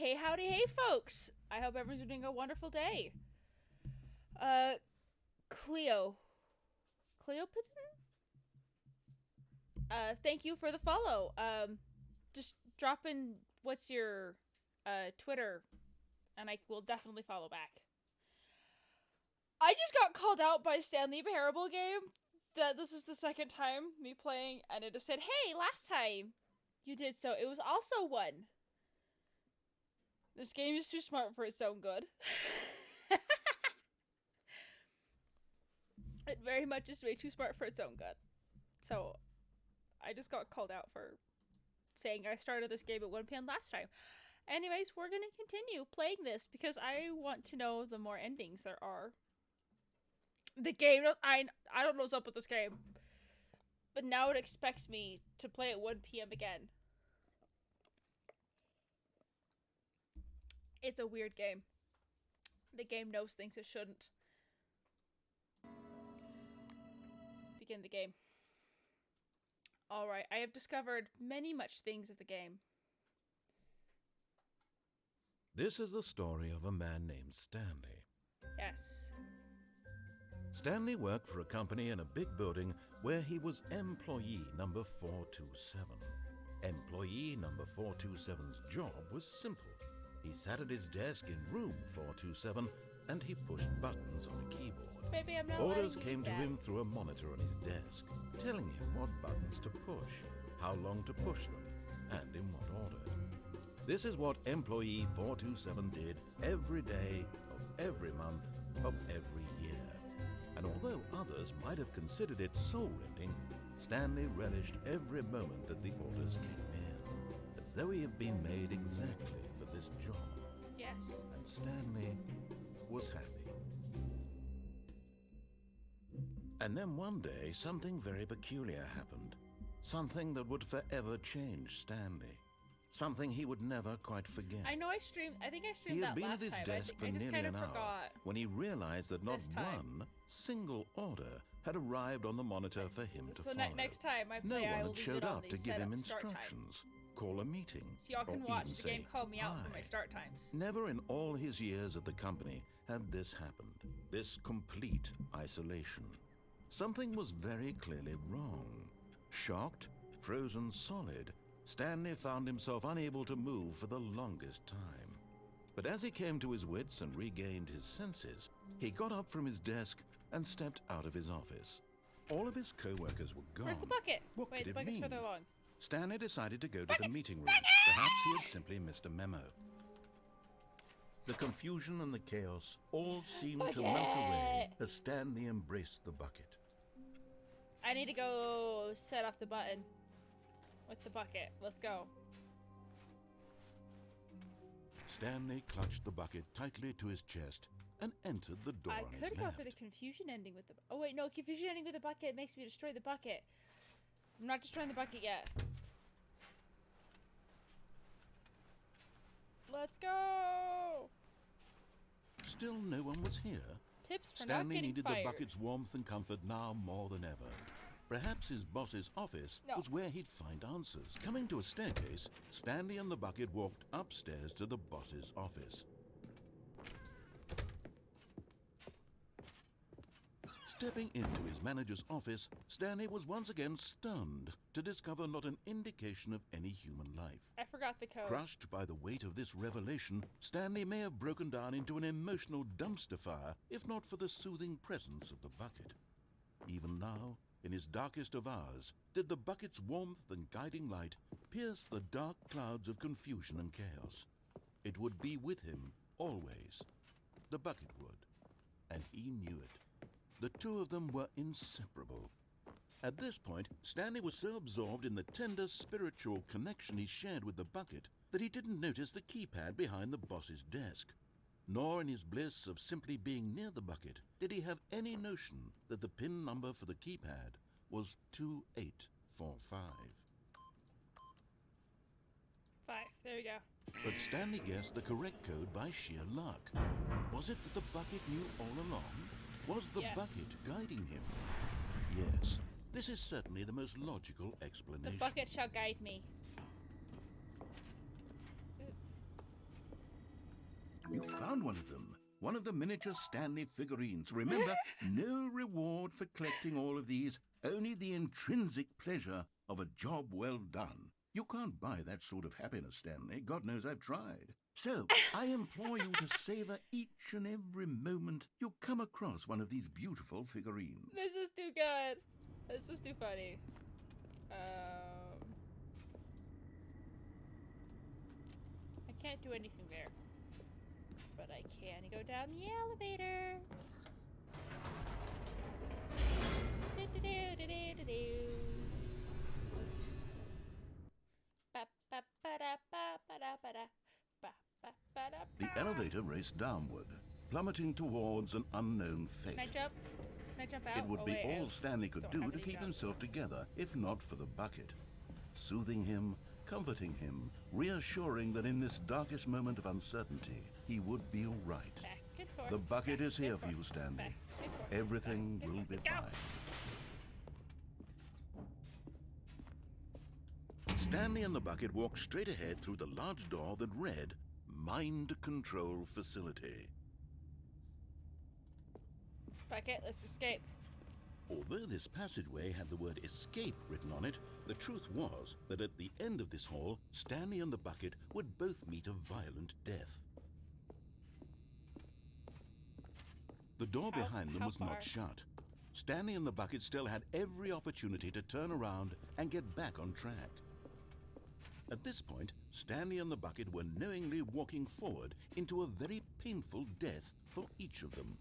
Hey, howdy, hey, folks! I hope everyone's doing a wonderful day. Cleo. Cleopatin? Thank you for the follow. Just drop in what's your, Twitter, and I will definitely follow back. I just got called out by Stanley Parable Game that this is the second time me playing, and it just said, hey, last time you did so, it was also one. This game is too smart for its own good. It very much is way too smart for its own good. So, I just got called out for saying I started this game at 1 p.m. last time. Anyways, we're gonna continue playing this because I want to know the more endings there are. The game, I don't know what's up with this game, but now it expects me to play at 1 p.m. again. It's a weird game. The game knows things it shouldn't. Begin the game. Alright, I have discovered many much things of the game. This is the story of a man named Stanley. Yes. Stanley worked for a company in a big building where he was employee number 427. Employee number 427's job was simple. He sat at his desk in room 427 and he pushed buttons on a keyboard. Baby, I'm not Orders letting you came to do him through a monitor on his desk, telling him what buttons to push, how long to push them, and in what order. This is what employee 427 did every day of every month of every year. And although others might have considered it soul-rending, Stanley relished every moment that the orders came in, as though he had been made exactly for this job. Yes. And Stanley was happy. And then one day, something very peculiar happened. Something that would forever change Stanley. Something he would never quite forget. I know I think I streamed He that had been last at his time. desk for I just nearly kind an of hour forgot. when he realized that not this time. one single order had arrived on the monitor for him to So follow. next time I No play, I one will had leave showed it on up the to give him setup start time. instructions, call a meeting, So y'all can or watch even the say game call me out for my hi. start times. Never in all his years at the company had this happened, this complete isolation. Something was very clearly wrong. Shocked, frozen solid, Stanley found himself unable to move for the longest time. But as he came to his wits and regained his senses, he got up from his desk and stepped out of his office. All of his co-workers were gone. Where's the bucket? What Wait, could the it bucket's mean? further along. Stanley decided to go to the meeting room. Perhaps he had simply missed a memo. The confusion and the chaos all seemed to melt away as Stanley embraced the bucket. I need to go set off the button with the bucket. Let's go. Stanley clutched the bucket tightly to his chest and entered the door I on his could go left. for the confusion ending with the. Oh wait, no, confusion ending with the bucket makes me destroy the bucket. I'm not destroying the bucket yet. Let's go. Still no one was here. Tips for not Stanley getting needed fired. the bucket's warmth and comfort now more than ever. Perhaps his boss's office No. was where he'd find answers. Coming to a staircase, Stanley and the bucket walked upstairs to the boss's office. Stepping into his manager's office, Stanley was once again stunned to discover not an indication of any human life. I forgot the code. Crushed by the weight of this revelation, Stanley may have broken down into an emotional dumpster fire if not for the soothing presence of the bucket. Even now, in his darkest of hours, did the bucket's warmth and guiding light pierce the dark clouds of confusion and chaos. It would be with him always. The bucket would, and he knew it. The two of them were inseparable. At this point, Stanley was so absorbed in the tender spiritual connection he shared with the bucket that he didn't notice the keypad behind the boss's desk. Nor in his bliss of simply being near the bucket did he have any notion that the PIN number for the keypad was 2845. 5. There we go. But Stanley guessed the correct code by sheer luck. Was it that the bucket knew all along? Was the Yes. bucket guiding him? Yes, this is certainly the most logical The explanation. bucket shall guide me. You found one of them. One of the miniature Stanley figurines. Remember, no reward for collecting all of these, only the intrinsic pleasure of a job well done. You can't buy that sort of happiness, Stanley. God knows I've tried. So, I implore you to savor each and every moment you come across one of these beautiful figurines. This is too good. This is too funny. I can't do anything there. But I can go down the elevator. The elevator raced downward, plummeting towards an unknown fate. Can I jump? Can I jump out? It would be wait, all Stanley could don't do have to any keep jumps. himself together, if not for the bucket. Soothing him, comforting him, reassuring that in this darkest moment of uncertainty, he would be all right. Back and forth, The bucket back is and here for forth, you, Stanley. back and forth, Everything back and will forth. be Let's go. fine. Stanley and the bucket walked straight ahead through the large door that read, Mind Control Facility. Bucket, let's escape. Although this passageway had the word escape written on it, the truth was that at the end of this hall, Stanley and the bucket would both meet a violent death. The door behind them how was far? not shut. Stanley and the bucket still had every opportunity to turn around and get back on track. At this point, Stanley and the bucket were knowingly walking forward into a very painful death for each of them.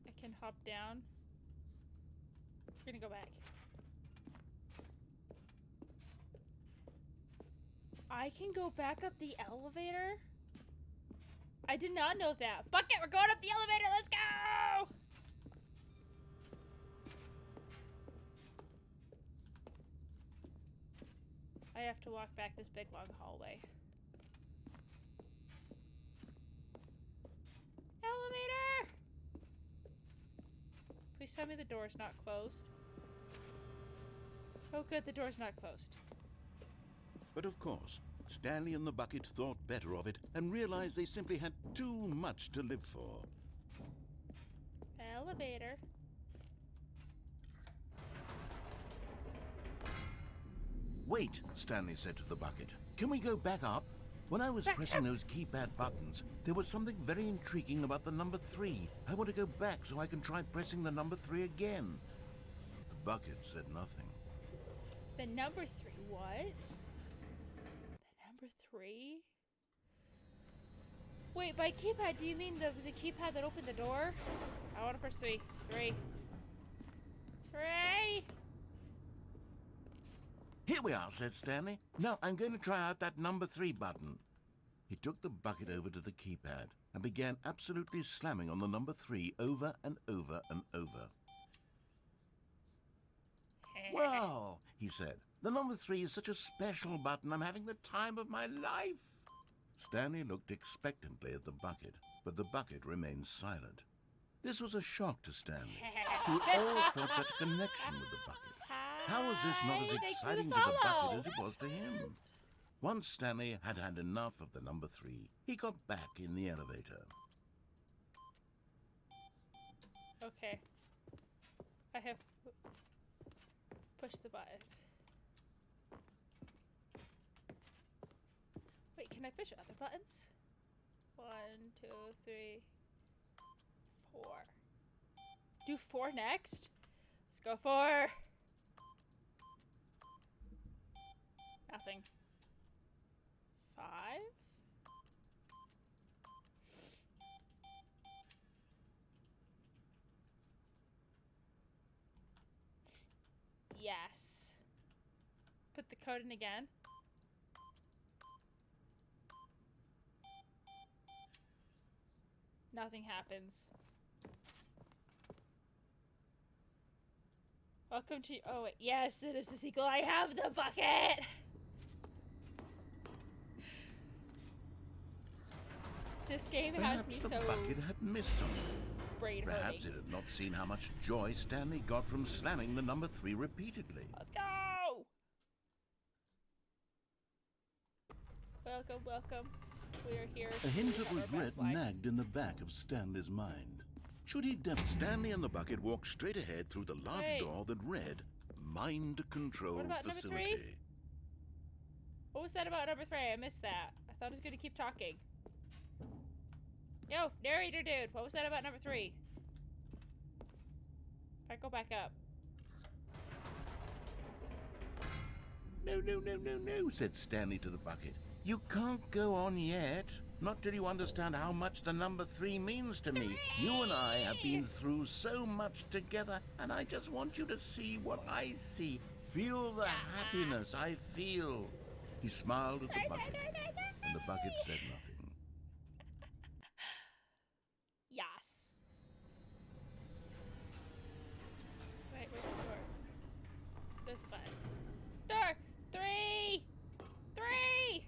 I can hop down. We're gonna go back. I can go back up the elevator? I did not know that. Bucket, we're going up the elevator. Let's go! I have to walk back this big long hallway. Elevator! Please tell me the door's not closed. Oh good, the door's not closed. But of course, Stanley and the bucket thought better of it and realized they simply had too much to live for. Elevator. Wait, Stanley said to the bucket. Can we go back up? When I was Back pressing up. those keypad buttons, there was something very intriguing about the number 3. I want to go back so I can try pressing the number 3 again. The bucket said nothing. The number 3, what? The number 3? Wait, by keypad, do you mean the keypad that opened the door? I want to press 3. 3. 3! Here we are, said Stanley. Now I'm going to try out that number 3 button. He took the bucket over to the keypad and began absolutely slamming on the number 3 over and over and over. Wow, he said. The number 3 is such a special button. I'm having the time of my life. Stanley looked expectantly at the bucket, but the bucket remained silent. This was a shock to Stanley, who always felt such a connection with the bucket. How was this not as Hi, thanks for exciting to the bucket follow. as it was to him? Once Stanley had had enough of the number 3, he got back in the elevator. Okay. I have pushed the buttons. Wait, can I push other buttons? 1, 2, 3, 4. Do 4 next? Let's go 4. Nothing. 5. Yes. Put the code in again. Nothing happens. Welcome to. Oh, wait. Yes, it is the sequel. I have the bucket! This game has Perhaps me the so bucket had missed something. brain Perhaps hurting. it had not seen how much joy Stanley got from slamming the number 3 repeatedly. Let's go! Welcome, welcome. We are here. A hint of have our regret best life. nagged in the back of Stanley's mind. Should he Stanley and the bucket walked straight ahead through the large Wait. door that read Mind Control What about number Facility. 3? What was that about number 3? I missed that. I thought I was gonna keep talking. Yo, narrator dude, what was that about number 3? If I go back up. No, no, no, no, no, said Stanley to the bucket. You can't go on yet. Not till you understand how much the number 3 means to me. You and I have been through so much together, and I just want you to see what I see. Feel the happiness I feel. He smiled at the bucket, and the bucket said nothing. Yes. Wait, where's the door? There's the button. Door! 3! 3!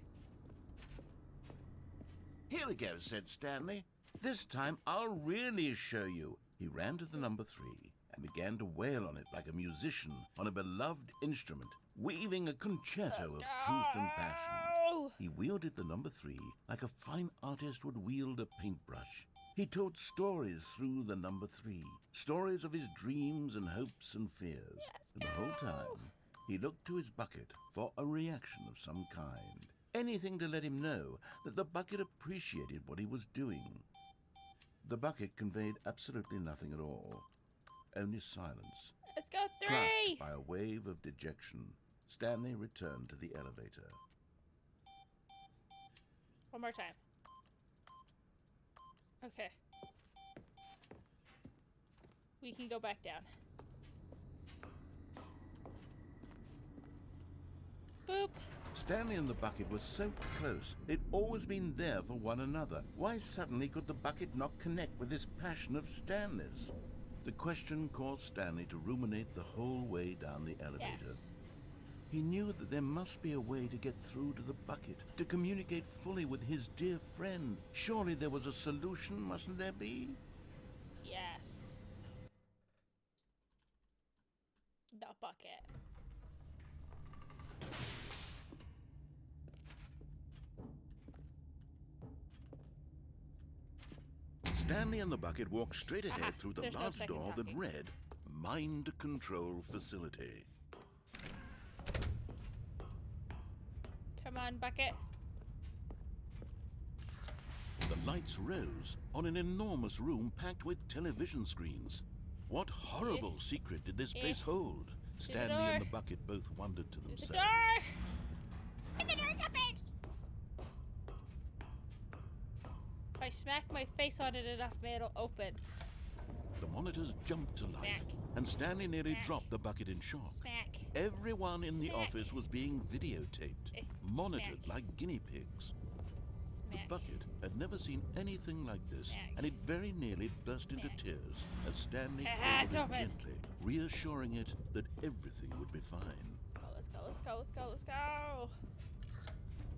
Here we go, said Stanley. This time I'll really show you. He ran to the number 3 and began to wail on it like a musician on a beloved instrument, weaving a concerto of truth and passion. No! He wielded the number 3 like a fine artist would wield a paintbrush. He told stories through the number 3, stories of his dreams and hopes and fears. And the whole time, he looked to his bucket for a reaction of some kind. Anything to let him know that the bucket appreciated what he was doing. The bucket conveyed absolutely nothing at all, only silence. Let's go 3! Crushed by a wave of dejection, Stanley returned to the elevator. One more time. Okay. We can go back down. Boop. Stanley and the bucket were so close. They'd always been there for one another. Why suddenly could the bucket not connect with this passion of Stanley's? The question caused Stanley to ruminate the whole way down the elevator. Yes. He knew that there must be a way to get through to the bucket, to communicate fully with his dear friend. Surely there was a solution, mustn't there be? Yes. The bucket. Stanley and the bucket walked straight ahead Aha, through the there's no large second door that talking. read Mind Control Facility. Come on, bucket. The lights rose on an enormous room packed with television screens. What horrible secret did this place hold? Stanley door. and the bucket both wondered to The themselves. door! And the door's open! If I smack my face on it enough, maybe it'll open. The monitors jumped to life, Smack. and Stanley nearly Smack. dropped the bucket in shock. Smack. Everyone in the Smack. office was being videotaped, Eh, monitored smack. like guinea pigs. The Smack. bucket had never seen anything like this, Smack. and it very nearly burst into Smack. tears as Stanley Ah, it's cradled it open. gently, reassuring it that everything would be fine. Let's go, let's go, let's go, let's go!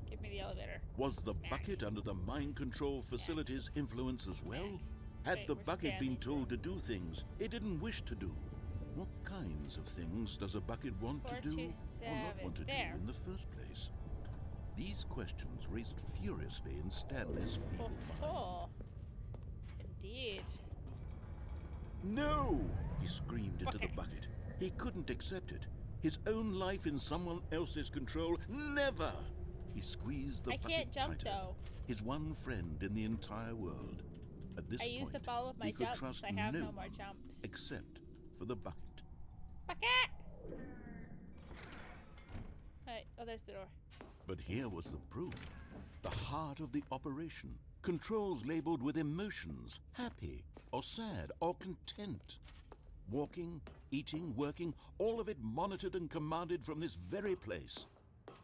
Give me the elevator. Was the Smack. bucket under the mind control facility's influence as well? Had Wait, the where's bucket been Stanley's told to do things it didn't wish to do? What kinds of things does a bucket want to do or not 427. want to There. do in the first place? These questions raced furiously in Stanley's feeble mind. Oh. Indeed. No! He screamed into the Bucket. bucket. He couldn't accept it. His own life in someone else's control. Never! He squeezed the I bucket can't jump, tighter. though. His one friend in the entire world. At this I point, used up all of my he could jumps. trust I have no more one jumps. except for the bucket. Bucket! Alright, oh, there's the door. But here was the proof. The heart of the operation. Controls labeled with emotions, happy or sad or content. Walking, eating, working, all of it monitored and commanded from this very place.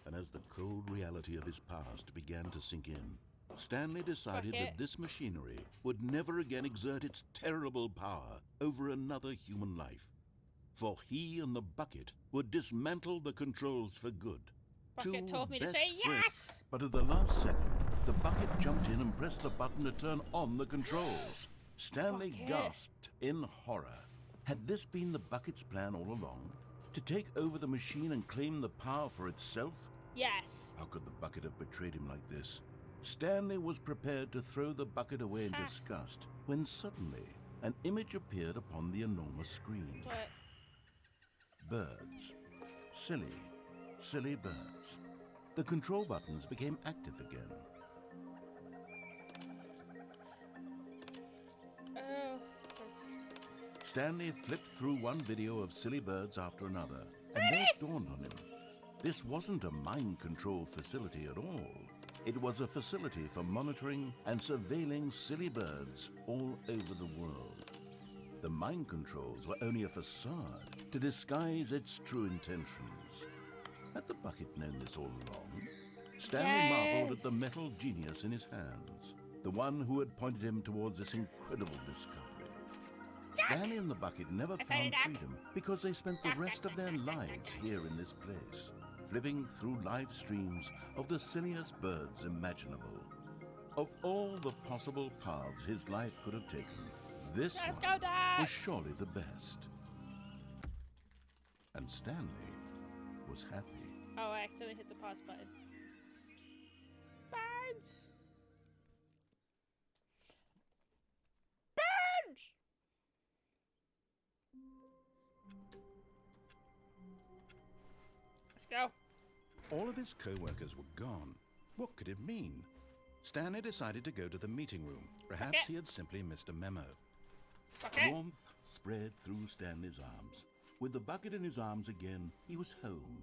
And as the cold reality of his past began to sink in, Stanley decided Bucket. that this machinery would never again exert its terrible power over another human life. For he and the bucket would dismantle the controls for good. Bucket Two told me to best say friends. yes! But at the last second, the bucket jumped in and pressed the button to turn on the controls. Stanley Bucket. gasped in horror. Had this been the bucket's plan all along? To take over the machine and claim the power for itself? Yes. How could the bucket have betrayed him like this? Stanley was prepared to throw the bucket away in Ha. disgust when suddenly an image appeared upon the enormous screen. What? Birds. Silly, silly birds. The control buttons became active again. Oh. Stanley flipped through one video of silly birds after another, and then it dawned on him. This wasn't a mind control facility at all. It was a facility for monitoring and surveilling silly birds all over the world. The mind controls were only a facade to disguise its true intentions. Had the bucket known this all along? Stanley marveled at the metal genius in his hands, the one who had pointed him towards this incredible discovery. Stanley and the bucket never found freedom because they spent the rest of their lives here in this place, flipping through live streams of the silliest birds imaginable. Of all the possible paths his life could have taken, this Let's one go, Dad! was surely the best. And Stanley was happy. Oh, I accidentally hit the pause button. Birds! Birds! Let's go. All of his co-workers were gone. What could it mean? Stanley decided to go to the meeting room. Perhaps he had simply missed a memo. Okay. Warmth spread through Stanley's arms. With the bucket in his arms again, he was home.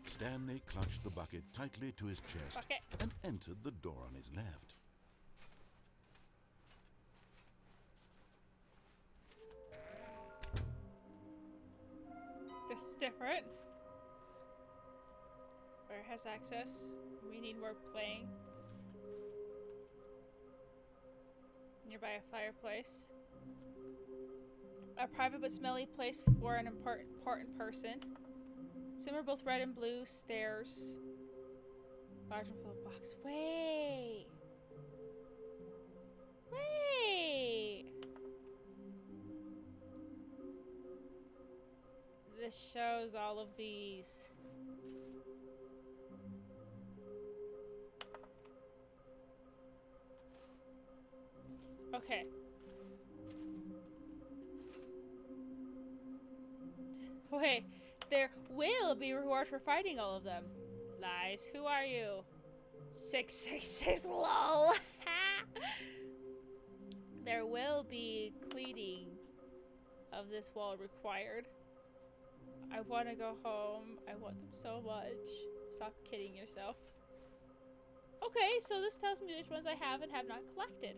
Stanley clutched the bucket tightly to his chest and entered the door on his left. This is different. Where has access? We need more playing. Nearby a fireplace. A private but smelly place for an important person. Some are both red and blue. Stairs. Bathroom full of box. Wait. Wait. This shows all of these. Okay. Wait, there will be reward for fighting all of them. Lies. Who are you? 666 lol. There will be cleaning of this wall required. I want to go home. I want them so much. Stop kidding yourself. Okay, so this tells me which ones I have and have not collected.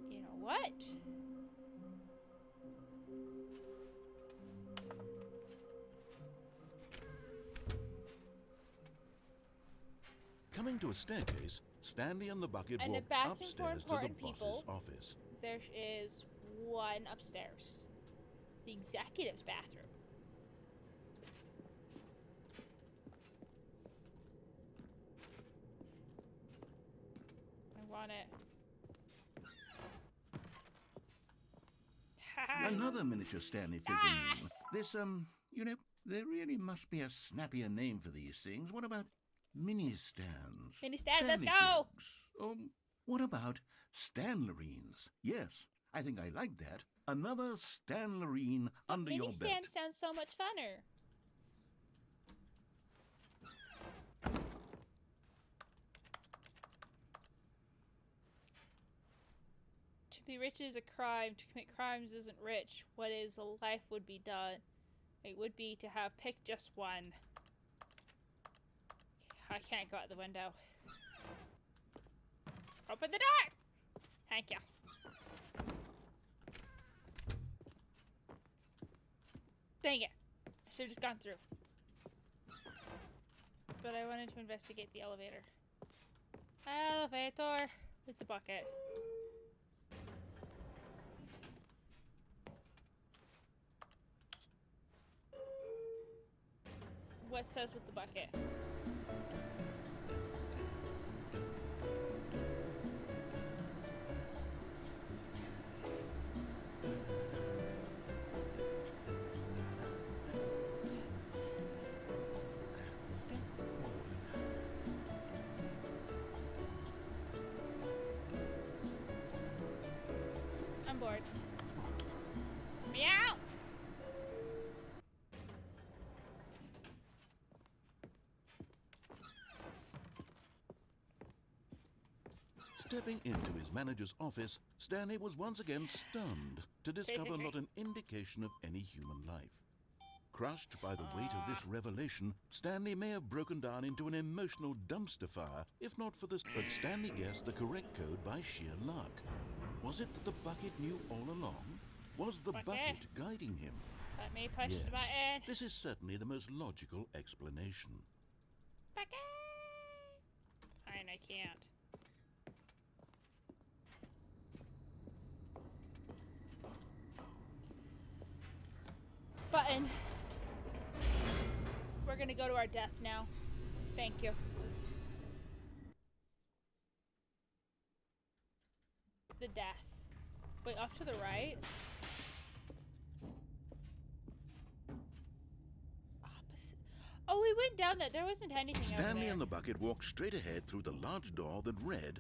You know what? Coming to a staircase, Stanley and the bucket And a walked bathroom for upstairs to the important boss's people. office. There is one upstairs. The executive's bathroom. I want it. Another miniature Stanley figurine. This, you know, there really must be a snappier name for these things. What about mini stands? Mini stand, let's Stanley go! figs. What about Stanlerines? Yes, I think I like that. Another Stanlerine under your Mini belt. stand sounds so much funner. To be rich is a crime. To commit crimes isn't rich. What is a life would be done? It would be to have picked just one. I can't go out the window. Open the door! Thank you. Dang it. I should have just gone through. But I wanted to investigate the elevator. Elevator with the bucket. What says with the bucket? on board. Meow! Stepping into his manager's office, Stanley was once again stunned to discover not an indication of any human life. Crushed by the weight of this revelation, Stanley may have broken down into an emotional dumpster fire, if not for this. But Stanley guessed the correct code by sheer luck. Was it that the bucket knew all along? Was the bucket guiding him? Let me push Yes, the button. this is certainly the most logical explanation. Bucket! Fine, I can't. Button. We're gonna go to our death now. Thank you. The death. Wait, off to the right? Opposite. Oh, we went down that. There wasn't anything over Stanley there. and the bucket walked straight ahead through the large door that read,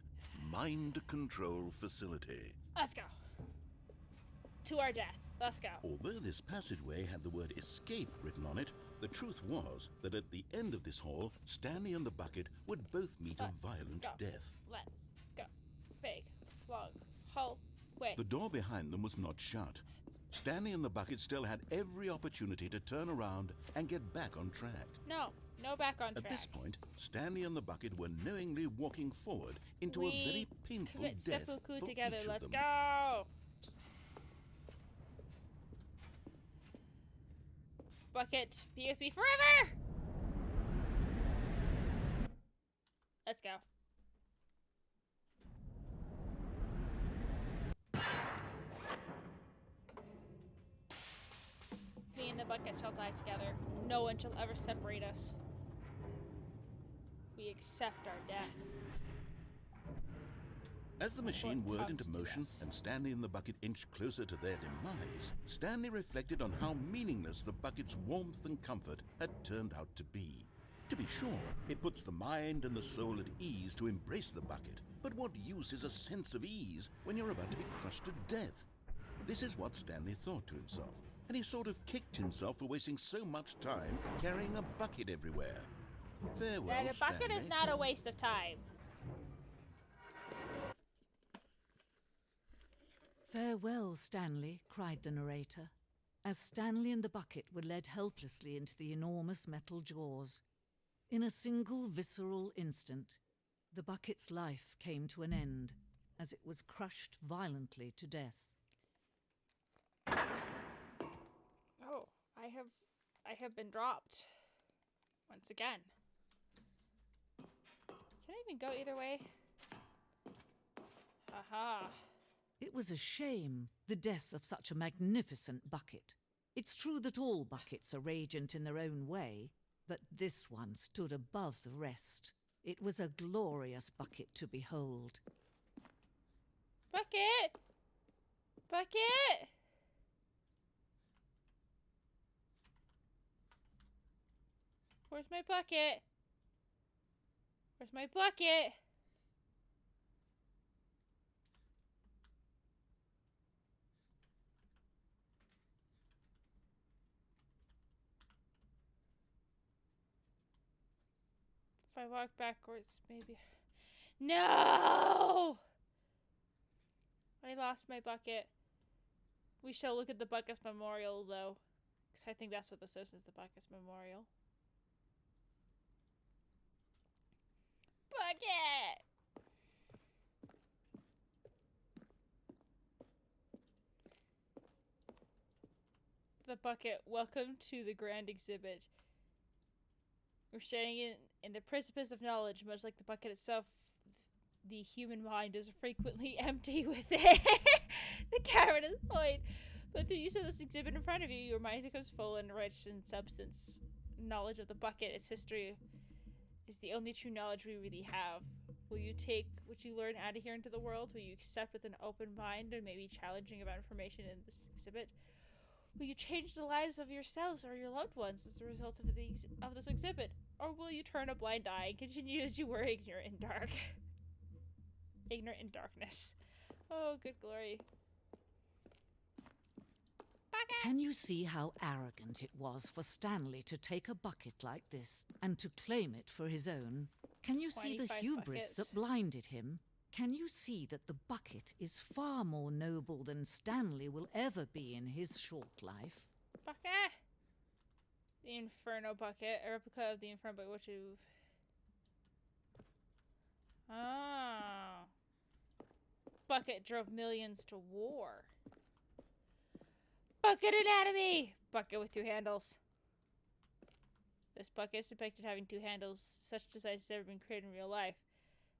Mind Control Facility. Let's go. To our death. Let's go. Although this passageway had the word escape written on it, the truth was that at the end of this hall, Stanley and the bucket would both meet a violent death. Let's go. Big, long, hallway. The door behind them was not shut. Stanley and the bucket still had every opportunity to turn around and get back on track. No back on track. At this point, Stanley and the bucket were knowingly walking forward into a very painful commit death seppuku for together. each of Let's them. go. Bucket, be with me forever. Let's go. Me and the bucket shall die together. No one shall ever separate us. We accept our death. As the machine What whirred into comes to motion us. and Stanley and the bucket inched closer to their demise, Stanley reflected on how meaningless the bucket's warmth and comfort had turned out to be. To be sure, it puts the mind and the soul at ease to embrace the bucket, but what use is a sense of ease when you're about to be crushed to death? This is what Stanley thought to himself, and he sort of kicked himself for wasting so much time carrying a bucket everywhere. Farewell, That a bucket Stanley. is not a waste of time. "Farewell, Stanley," cried the narrator, as Stanley and the bucket were led helplessly into the enormous metal jaws. In a single visceral instant, the bucket's life came to an end as it was crushed violently to death. Oh, I have been dropped. Once again. Can I even go either way? Haha. It was a shame, the death of such a magnificent bucket. It's true that all buckets are radiant in their own way, but this one stood above the rest. It was a glorious bucket to behold. Bucket! Bucket! Where's my bucket? Where's my bucket? If I walk backwards, maybe. No! I lost my bucket. We shall look at the Buckus Memorial, though. Because I think that's what this is the Buckus Memorial. Bucket! The bucket. Welcome to the grand exhibit. We're standing in the precipice of knowledge, much like the bucket itself. The human mind is frequently empty within. The cavern is void. But through use of this exhibit in front of you, your mind becomes full and rich in substance. Knowledge of the bucket, its history, is the only true knowledge we really have. Will you take what you learn out of here into the world? Will you accept with an open mind and maybe challenging about information in this exhibit? Will you change the lives of yourselves or your loved ones as a result of this exhibit? Or will you turn a blind eye and continue as you were ignorant in darkness? Oh, good glory. Can you see how arrogant it was for Stanley to take a bucket like this and to claim it for his own? Can you see the 25 hubris buckets. that blinded him? Can you see that the bucket is far more noble than Stanley will ever be in his short life? Bucket! The Inferno Bucket, a replica of the Inferno Bucket, which you... Ah. Bucket drove millions to war. Bucket anatomy! Bucket with 2 handles. This bucket is depicted having 2 handles. Such design has never been created in real life.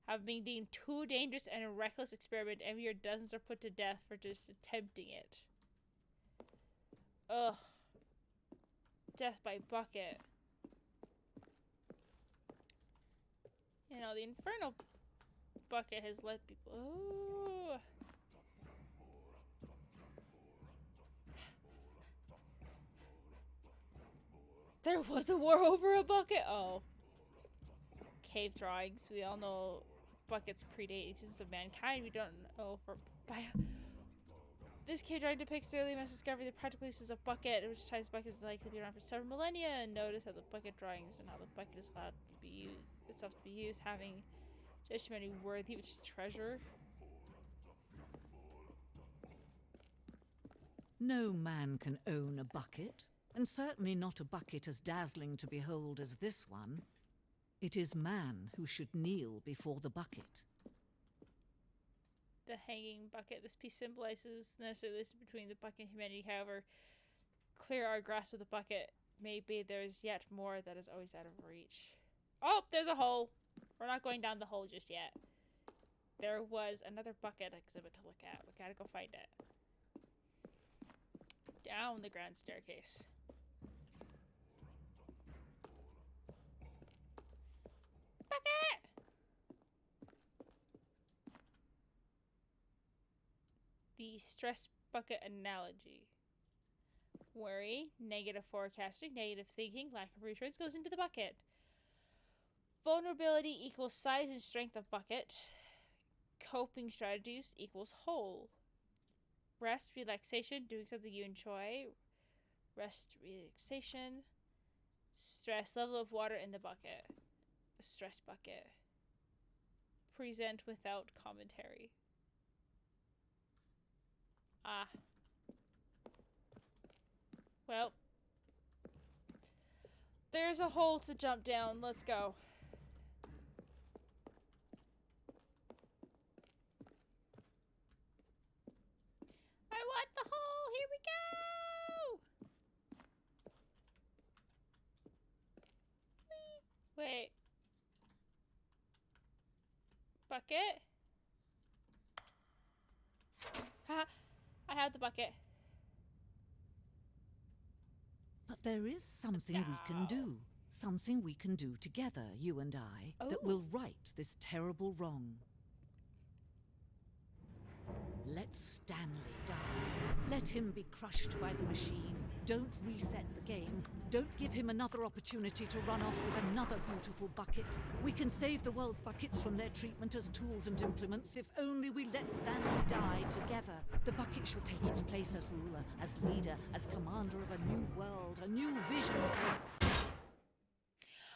Have been deemed too dangerous and a reckless experiment. Every year dozens are put to death for just attempting it. Ugh. Death by bucket. You know, the Inferno Bucket has let people... Ooh. There was a war over a bucket? Oh. Cave drawings. We all know buckets predate existence of mankind. We don't know for... This cave drawing depicts the early mass discovery of the practical uses of bucket, which ties buckets likely to be around for several millennia, and notice how the bucket drawings and how the bucket is allowed to be used, itself to be used, having just many worthy of its treasure. No man can own a bucket, and certainly not a bucket as dazzling to behold as this one. It is man who should kneel before the bucket. The hanging bucket. This piece symbolizes the necessary distance between the bucket and humanity. However clear our grasp of the bucket may be, there is yet more that is always out of reach. Oh, there's a hole. We're not going down the hole just yet. There was another bucket exhibit to look at. We gotta go find it. Down the grand staircase. Bucket! The stress bucket analogy. Worry, negative forecasting, negative thinking, lack of reassurance goes into the bucket. Vulnerability equals size and strength of bucket. Coping strategies equals whole. Rest, relaxation, doing something you enjoy. Rest, relaxation. Stress, level of water in the bucket. The stress bucket. Present without commentary. Ah. Well. There's a hole to jump down. Let's go. I want the hole! Here we go! Whee! Wait. Bucket? Ha! I have the bucket. But there is something we can do. Something we can do together, you and I, that will right this terrible wrong. Let Stanley die. Let him be crushed by the machine. Don't reset the game. Don't give him another opportunity to run off with another beautiful bucket. We can save the world's buckets from their treatment as tools and implements if only we let Stanley die together. The bucket shall take its place as ruler, as leader, as commander of a new world, a new vision.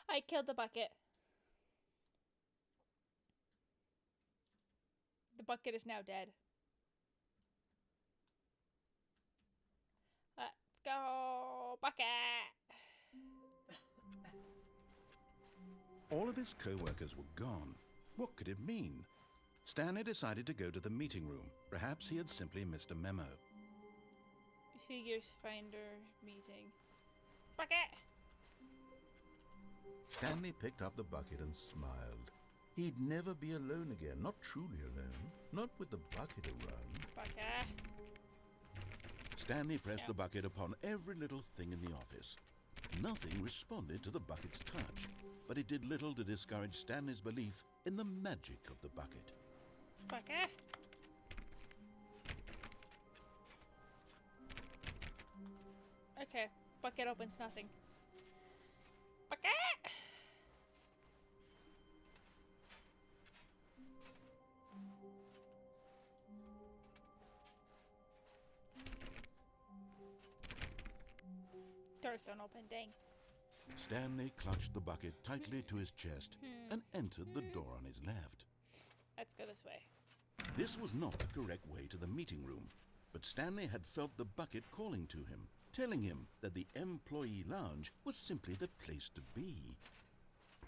I killed the bucket. The bucket is now dead. Let's go, bucket! All of his co-workers were gone. What could it mean? Stanley decided to go to the meeting room. Perhaps he had simply missed a memo. Figures finder meeting. Bucket! Stanley picked up the bucket and smiled. He'd never be alone again, not truly alone, not with the bucket around. Bucket! Stanley pressed the bucket upon every little thing in the office. Nothing responded to the bucket's touch, but it did little to discourage Stanley's belief in the magic of the bucket. Bucket! Okay, bucket opens nothing. Bucket! Doors don't open, dang. Stanley clutched the bucket tightly to his chest and entered the door on his left. Let's go this way. This was not the correct way to the meeting room, but Stanley had felt the bucket calling to him, telling him that the employee lounge was simply the place to be.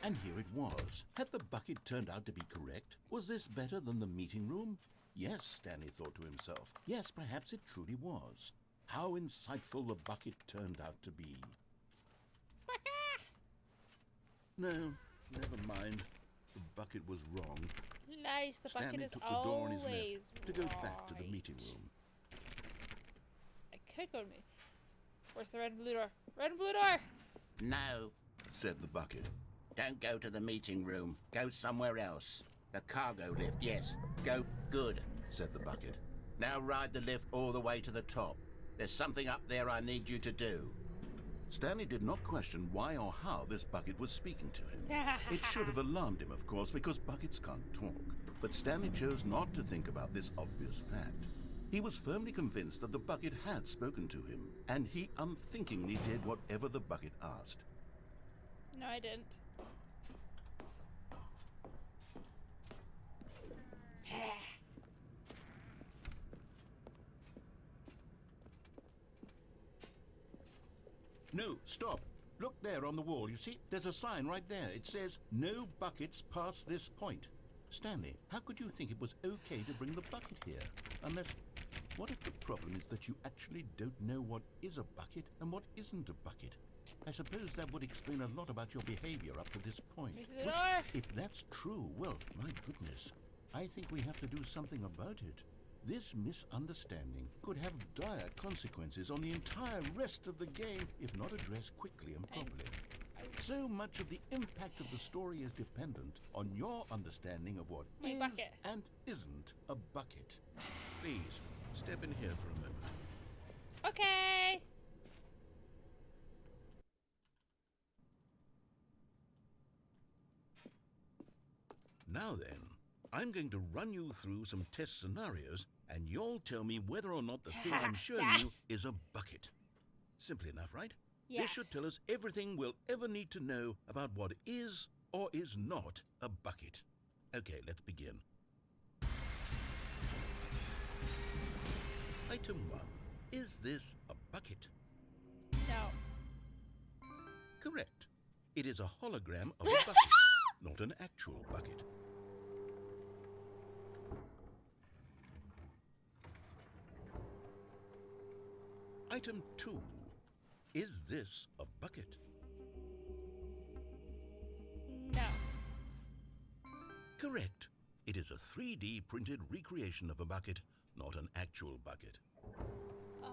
And here it was. Had the bucket turned out to be correct? Was this better than the meeting room? Yes, Stanley thought to himself. Yes, perhaps it truly was. How insightful the bucket turned out to be. No, never mind. The bucket was wrong. Lies, the bucket Stanley is took the door on his always left to go back to the meeting right. room. I could go to me. Where's the red and blue door? Red and blue door! No, Said the bucket. don't go to the meeting room. Go somewhere else. The cargo lift, yes. Go good. Said the bucket. Now ride the lift all the way to the top. There's something up there I need you to do. Stanley did not question why or how this bucket was speaking to him. It should have alarmed him, of course, because buckets can't talk. But Stanley chose not to think about this obvious fact. He was firmly convinced that the bucket had spoken to him, and he unthinkingly did whatever the bucket asked. No, I didn't. No, stop. Look there on the wall. You see, there's a sign right there. It says, "No buckets past this point." Stanley, how could you think it was okay to bring the bucket here? Unless, what if the problem is that you actually don't know what is a bucket and what isn't a bucket? I suppose that would explain a lot about your behavior up to this point. Me to the Which, door. if that's true, well, my goodness, I think we have to do something about it. This misunderstanding could have dire consequences on the entire rest of the game if not addressed quickly and properly. So much of the impact of the story is dependent on your understanding of what My is bucket. and isn't a bucket. Please, step in here for a moment. Okay. Now then, I'm going to run you through some test scenarios, and you'll tell me whether or not the thing I'm showing Yes. you is a bucket. Simple enough, right? This Yes. should tell us everything we'll ever need to know about what is or is not a bucket. Okay, let's begin. Item 1. Is this a bucket? No. Correct. It is a hologram of a bucket, not an actual bucket. Item 2. Is this a bucket? No. Correct. It is a 3D printed recreation of a bucket, not an actual bucket. Oh.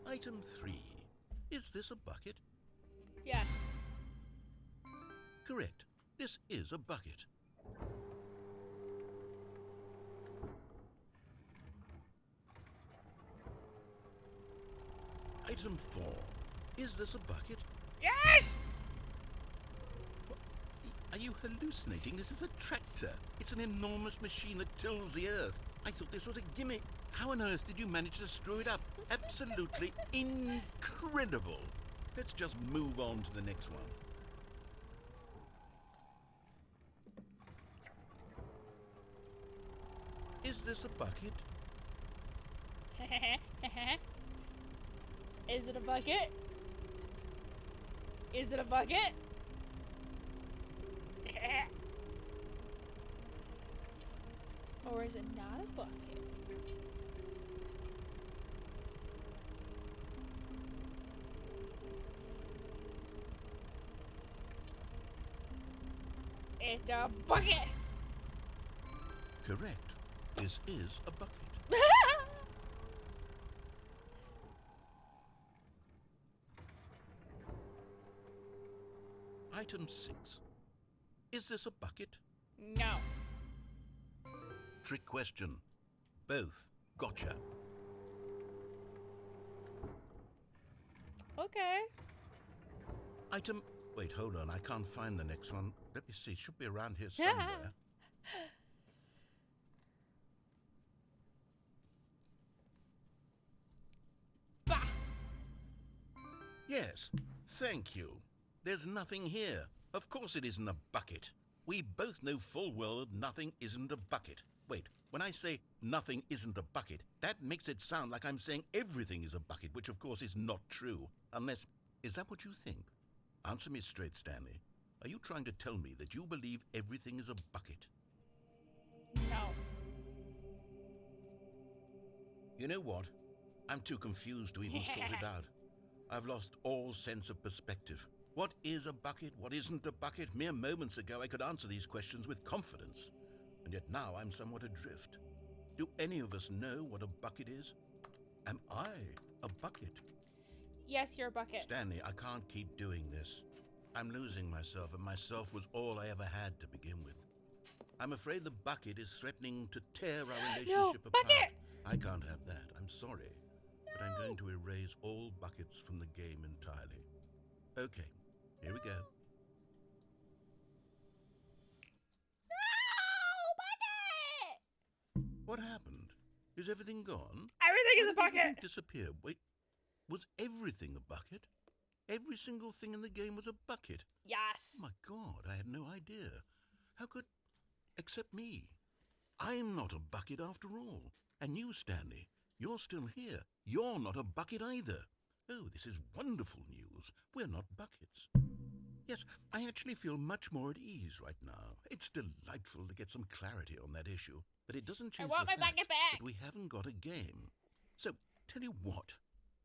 Item 3. Is this a bucket? Yeah. Correct. This is a bucket. Item 4. Is this a bucket? Yes! Are you hallucinating? This is a tractor. It's an enormous machine that tills the earth. I thought this was a gimmick. How on earth did you manage to screw it up? Absolutely incredible. Let's just move on to the next one. Is this a bucket? Is it a bucket? Is it a bucket? Or is it not a bucket? It's a bucket! Correct. This is a bucket. Item 6. Is this a bucket? No. Trick question. Both. Gotcha. Okay. Item... Wait, hold on. I can't find the next one. Let me see. Should be around here somewhere. Yes, thank you. There's nothing here. Of course it isn't a bucket. We both know full well that nothing isn't a bucket. Wait, when I say nothing isn't a bucket, that makes it sound like I'm saying everything is a bucket, which of course is not true. Unless, is that what you think? Answer me straight, Stanley. Are you trying to tell me that you believe everything is a bucket? No. You know what? I'm too confused to even sort it out. I've lost all sense of perspective. What is a bucket? What isn't a bucket? Mere moments ago I could answer these questions with confidence. And yet now I'm somewhat adrift. Do any of us know what a bucket is? Am I a bucket? Yes, you're a bucket. Stanley, I can't keep doing this. I'm losing myself, and myself was all I ever had to begin with. I'm afraid the bucket is threatening to tear our relationship apart. bucket! I can't have that. I'm sorry. But I'm going to erase all buckets from the game entirely. Okay, here we go. No, bucket! What happened? Is everything gone? Everything is Why a did everything bucket. disappear? Wait, was everything a bucket? Every single thing in the game was a bucket? Yes. Oh my God, I had no idea. How could... except me. I'm not a bucket after all. And you, Stanley, you're still here. You're not a bucket either. Oh, this is wonderful news. We're not buckets. Yes, I actually feel much more at ease right now. It's delightful to get some clarity on that issue. But it doesn't change want the my fact bucket back. that we haven't got a game. So, tell you what.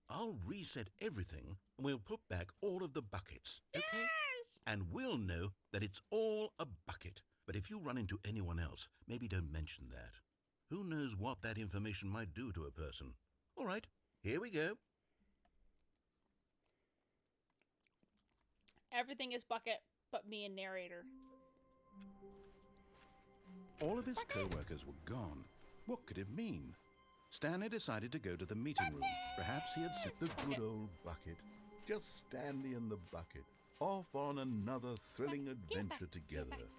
I'll reset everything and we'll put back all of the buckets, okay? Yes. And we'll know that it's all a bucket. But if you run into anyone else, maybe don't mention that. Who knows what that information might do to a person? All right, here we go. Everything is bucket, but me and narrator. All of his co-workers were gone. What could it mean? Stanley decided to go to the meeting room. Perhaps he had seen the good old bucket. Just Stanley and the bucket, off on another thrilling adventure together.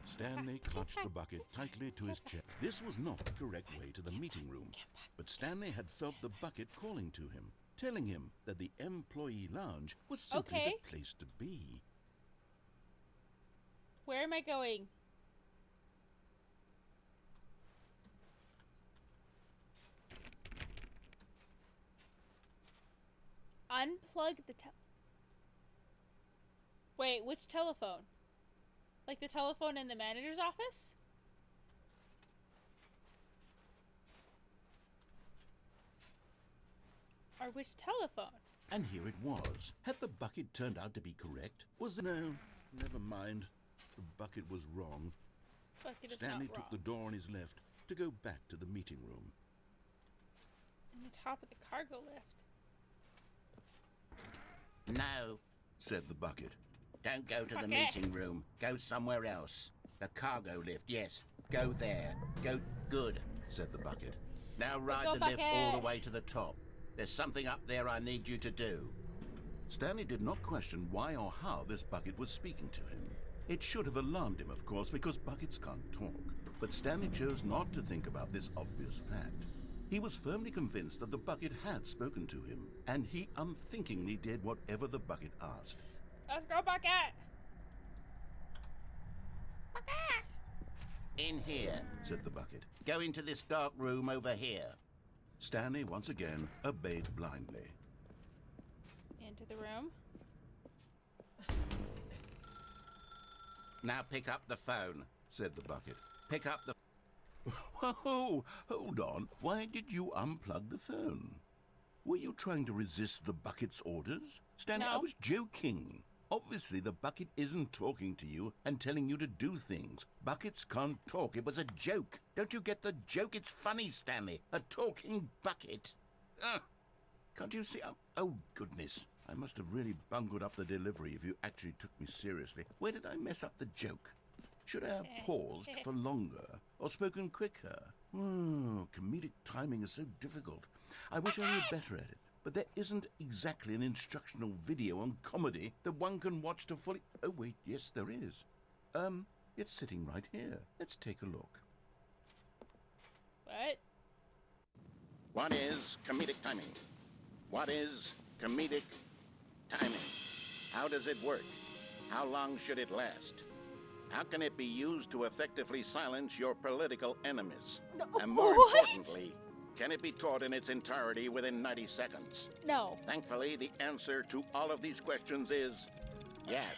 Stanley clutched the bucket tightly to his chest. This was not the correct way to the meeting room, but Stanley had felt the bucket calling to him, telling him that the employee lounge was simply Okay. the place to be. Where am I going? Unplug the Wait, which telephone? Like the telephone in the manager's office? Or which telephone? And here it was. Had the bucket turned out to be correct? Was it... No, never mind. The bucket was wrong. Bucket is Stanley not took wrong. the door on his left to go back to the meeting room. In the top of the cargo lift. No, Said the bucket. don't go to the Bucket. meeting room. Go somewhere else. The cargo lift, yes. Go there. Go good. Said the bucket. Now ride go, the lift all the Bucket. way to the top. There's something up there I need you to do. Stanley did not question why or how this bucket was speaking to him. It should have alarmed him, of course, because buckets can't talk. But Stanley chose not to think about this obvious fact. He was firmly convinced that the bucket had spoken to him, and he unthinkingly did whatever the bucket asked. Let's go, Bucket! Bucket! In here. Said the bucket. Go into this dark room over here. Stanley once again obeyed blindly. Into the room. Now pick up the phone. Said the bucket. Pick up the... Whoa, hold on. Why did you unplug the phone? Were you trying to resist the bucket's orders? Stanley, I No. was joking. Obviously, the bucket isn't talking to you and telling you to do things. Buckets can't talk. It was a joke. Don't you get the joke? It's funny, Stanley. A talking bucket. Can't you see? Oh, goodness. I must have really bungled up the delivery if you actually took me seriously. Where did I mess up the joke? Should I have paused for longer or spoken quicker? Comedic timing is so difficult. I wish I were better at it. But there isn't exactly an instructional video on comedy that one can watch to fully... Oh, wait, yes, there is. It's sitting right here. Let's take a look. What? What is comedic timing? What is comedic timing. How does it work? How long should it last? How can it be used to effectively silence your political enemies? No, And more what? importantly, can it be taught in its entirety within 90 seconds? No. Thankfully, the answer to all of these questions is yes.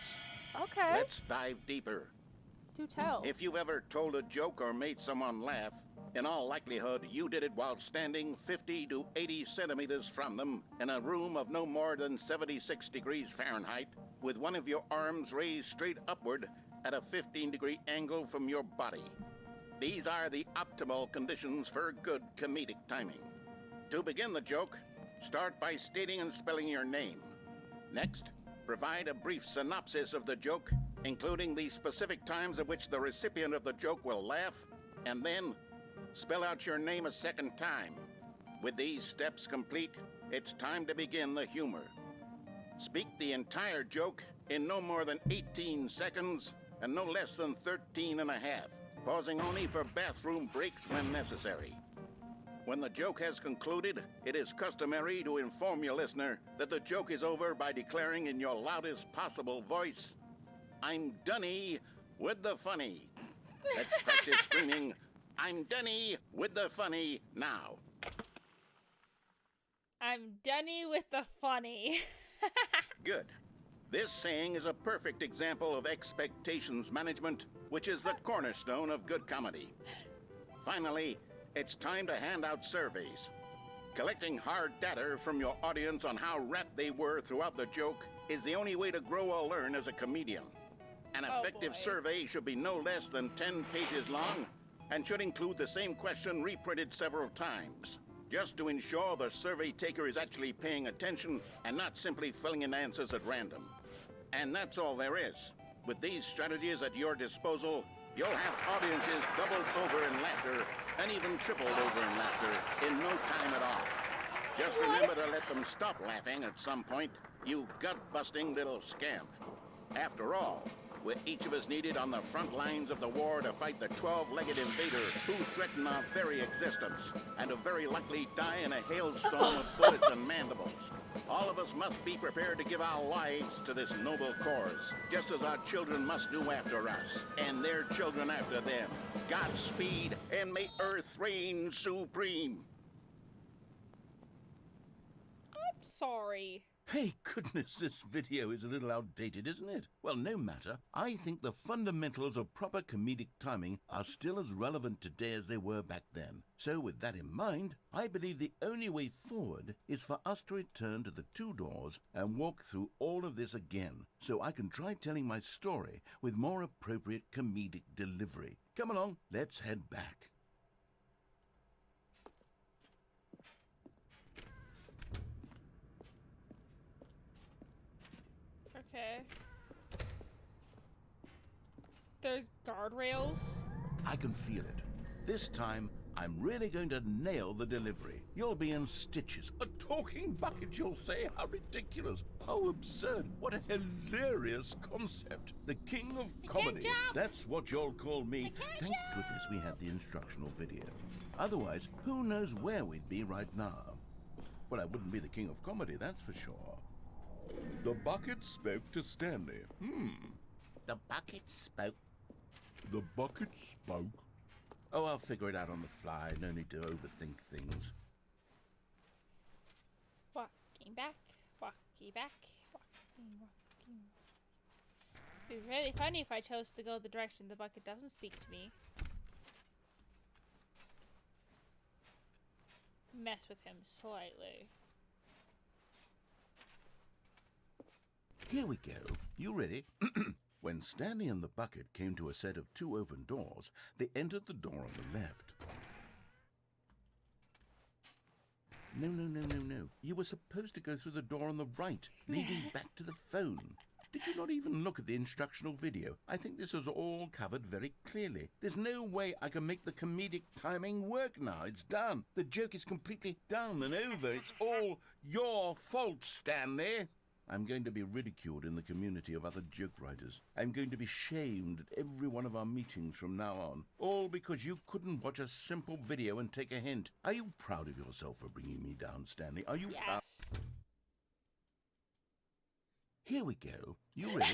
Okay. Let's dive deeper. Do tell. If you've ever told a joke or made someone laugh, in all likelihood, you did it while standing 50 to 80 centimeters from them in a room of no more than 76 degrees Fahrenheit, with one of your arms raised straight upward at a 15-degree angle from your body. These are the optimal conditions for good comedic timing. To begin the joke, start by stating and spelling your name. Next, provide a brief synopsis of the joke, including the specific times at which the recipient of the joke will laugh, and then spell out your name a second time. With these steps complete, it's time to begin the humor. Speak the entire joke in no more than 18 seconds and no less than 13 and a half, pausing only for bathroom breaks when necessary. When the joke has concluded, it is customary to inform your listener that the joke is over by declaring in your loudest possible voice, "I'm Dunny with the funny." Let's practice screaming, "I'm Dunny with the funny" now. I'm Dunny with the funny. Good. This saying is a perfect example of expectations management, which is the cornerstone of good comedy. Finally, it's time to hand out surveys. Collecting hard data from your audience on how rapt they were throughout the joke is the only way to grow or learn as a comedian. An Oh, effective boy. survey should be no less than 10 pages long and should include the same question reprinted several times, just to ensure the survey taker is actually paying attention and not simply filling in answers at random. And that's all there is. With these strategies at your disposal, you'll have audiences doubled over in laughter and even tripled over in laughter in no time at all. Just remember to let them stop laughing at some point, you gut-busting little scamp. After all, we're each of us needed on the front lines of the war to fight the 12-legged invader who threaten our very existence and who very likely die in a hailstorm of bullets and mandibles. All of us must be prepared to give our lives to this noble cause, just as our children must do after us, and their children after them. Godspeed, and may Earth reign supreme. I'm sorry. Hey, goodness, this video is a little outdated, isn't it? Well, no matter. I think the fundamentals of proper comedic timing are still as relevant today as they were back then. So with that in mind, I believe the only way forward is for us to return to the two doors and walk through all of this again, so I can try telling my story with more appropriate comedic delivery. Come along, let's head back. Okay. There's guardrails. I can feel it. This time, I'm really going to nail the delivery. You'll be in stitches. A talking bucket, you'll say? How ridiculous. How absurd. What a hilarious concept. The king of comedy. jump. That's what you'll call me. Thank goodness we had the instructional video. Otherwise, who knows where we'd be right now. Well, I wouldn't be the king of comedy, that's for sure. The bucket spoke to Stanley. The bucket spoke. The bucket spoke. Oh, I'll figure it out on the fly. No need to overthink things. Walking back, walking back, walking. It'd be really funny if I chose to go the direction the bucket doesn't speak to me. Mess with him slightly. Here we go. You ready? When Stanley and the bucket came to a set of two open doors, they entered the door on the left. No. You were supposed to go through the door on the right, leading back to the phone. Did you not even look at the instructional video? I think this is all covered very clearly. There's no way I can make the comedic timing work now. It's done. The joke is completely done and over. It's all your fault, Stanley. I'm going to be ridiculed in the community of other joke writers. I'm going to be shamed at every one of our meetings from now on. All because you couldn't watch a simple video and take a hint. Are you proud of yourself for bringing me down, Stanley? Are you proud? Yes. Here we go. You ready?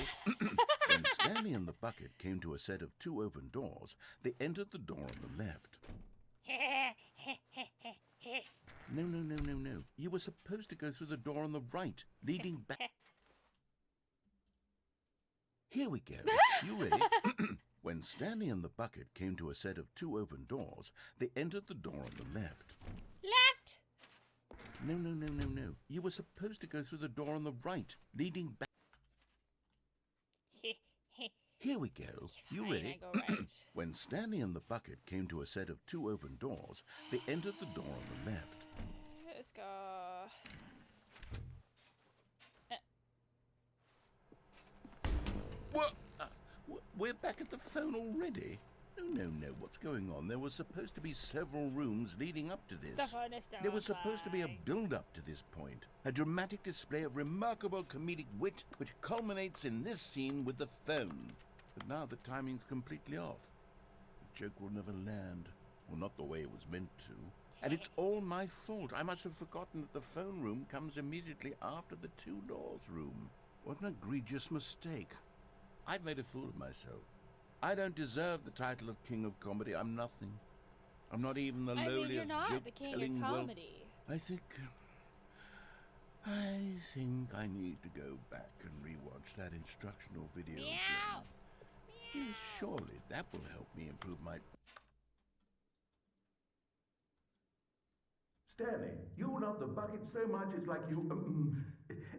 When Stanley and the bucket came to a set of two open doors, they entered the door on the left. No, no, no, no, no. You were supposed to go through the door on the right, leading back. Here we go. You ready? When Stanley and the bucket came to a set of two open doors, they entered the door on the left. Left. No, no, no, no, no. You were supposed to go through the door on the right, leading back. Here we go. You Fine, ready? I go right. When Stanley and the bucket came to a set of two open doors, they entered the door on the left. Let's go. What? We're back at the phone already? No, no, no. What's going on? There was supposed to be several rooms leading up to this. The phone is still There was supposed to be a fine. build-up to this point. A dramatic display of remarkable comedic wit which culminates in this scene with the phone. But now the timing's completely off. The joke will never land. Well, not the way it was meant to. And it's all my fault. I must have forgotten that the phone room comes immediately after the two doors room. What an egregious mistake. I've made a fool of myself. I don't deserve the title of King of Comedy. I'm nothing. I'm not even the I mean, you're lowliest not the king joke-telling of whelp. comedy. I think I need to go back and rewatch that instructional video Meow. again. Yes, surely that will help me improve my... Stanley, you love the bucket so much it's like you...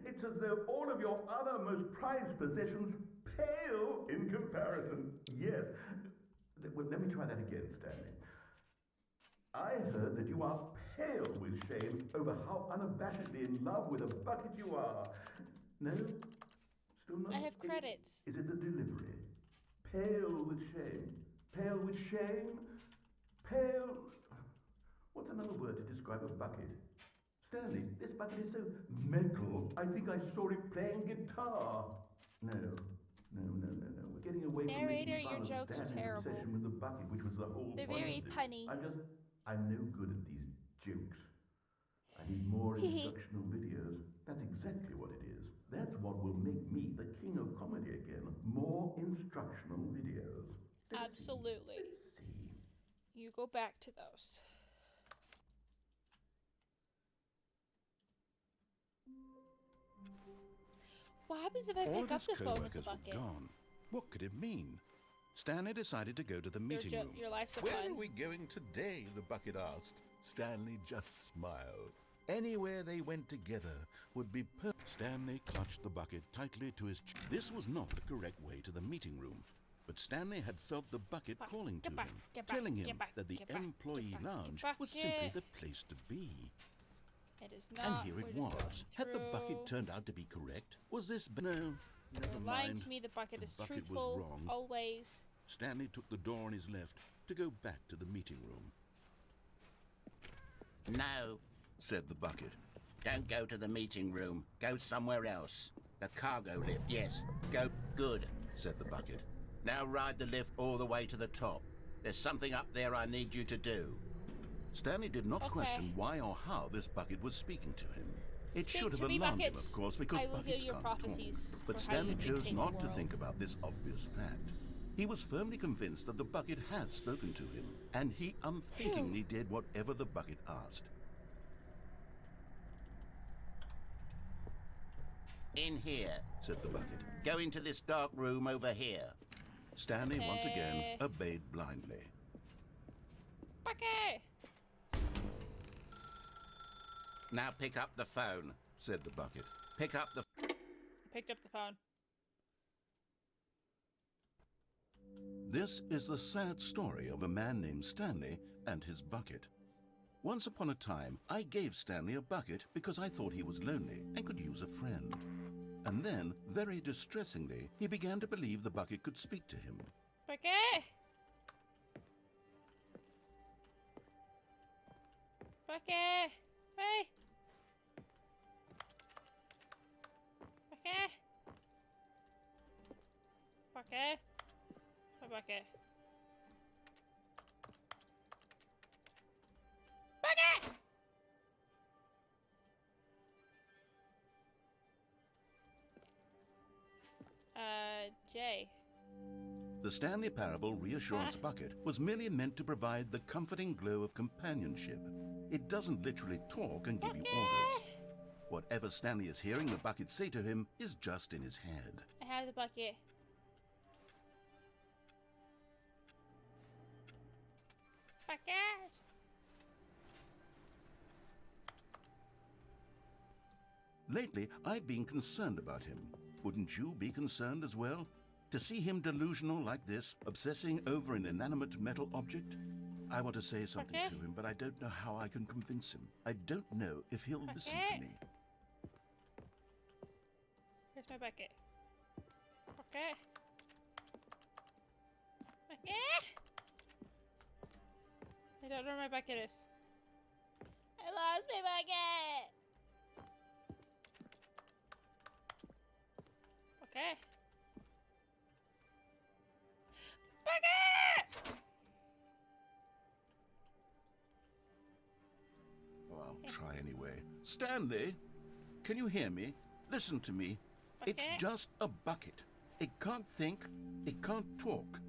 it's as though all of your other most prized possessions pale in comparison. Yes. Well, let me try that again, Stanley. I heard that you are pale with shame over how unabashedly in love with a bucket you are. No? Still not? I have credits. Is it the delivery? Pale with shame. Pale with shame? Pale... What's another word to describe a bucket? Stanley, this bucket is so metal. I think I saw it playing guitar. No. We're getting away Narrator, from making fun your of jokes are Stanley's terrible. obsession with the bucket, which was the whole They're point very of this. punny. I'm no good at these jokes. I need more instructional videos. That's exactly what it is. That's what will make me the king of comedy again. More instructional videos. Absolutely. Let's see. You go back to those. What happens if I All pick of up his the phone with the co-workers were bucket? gone. What could it mean? Stanley decided to go to the meeting room. Your life's a Where fun. are we going today? The bucket asked. Stanley just smiled. Anywhere they went together would be perfect. Stanley clutched the bucket tightly to his chest. This was not the correct way to the meeting room, but Stanley had felt the bucket calling to him, telling him that the employee lounge was simply the place to be. It is not. And here We're it just going was. Had the bucket through. turned out to be correct? Was this... No, never You're lying mind. to me. The bucket The is bucket was truthful. wrong. Always. Stanley took the door on his left to go back to the meeting room. No, Said the bucket. don't go to the meeting room. Go somewhere else. The cargo lift, yes. Go good. Said the bucket. Now ride the lift all the way to the top. There's something up there I need you to do. Stanley did not Okay. question why or how this bucket was speaking to him. It Speak should have to me, alarmed him, buckets. of course, because I will hear buckets your can't prophecies talk. for But how Stanley you chose dictate not the to world. think about this obvious fact. He was firmly convinced that the bucket had spoken to him, and he unthinkingly did whatever the bucket asked. In here. Said the bucket. Go into this dark room over here. Stanley once again Okay. obeyed blindly. Bucket. Now pick up the phone. Said the bucket. Pick up the... Picked up the phone. This is the sad story of a man named Stanley and his bucket. Once upon a time, I gave Stanley a bucket because I thought he was lonely and could use a friend. And then, very distressingly, he began to believe the bucket could speak to him. Bucket. Bucket. Hey. Bucket. Bucket. A bucket. Bucket. Jay. The Stanley Parable Reassurance Bucket was merely meant to provide the comforting glow of companionship. It doesn't literally talk and give you orders. Whatever Stanley is hearing the bucket say to him is just in his head. I have the bucket. Bucket! Lately, I've been concerned about him. Wouldn't you be concerned as well? To see him delusional like this, obsessing over an inanimate metal object? I want to say something Okay. to him, but I don't know how I can convince him. I don't know if he'll listen to Okay. me. Here's my bucket. Bucket! Bucket! I don't know where my bucket is. I lost my bucket! Okay. Bucket! Oh, I'll try anyway. Stanley, can you hear me? Listen to me. It's Bucket? just a bucket. It can't think, it can't talk.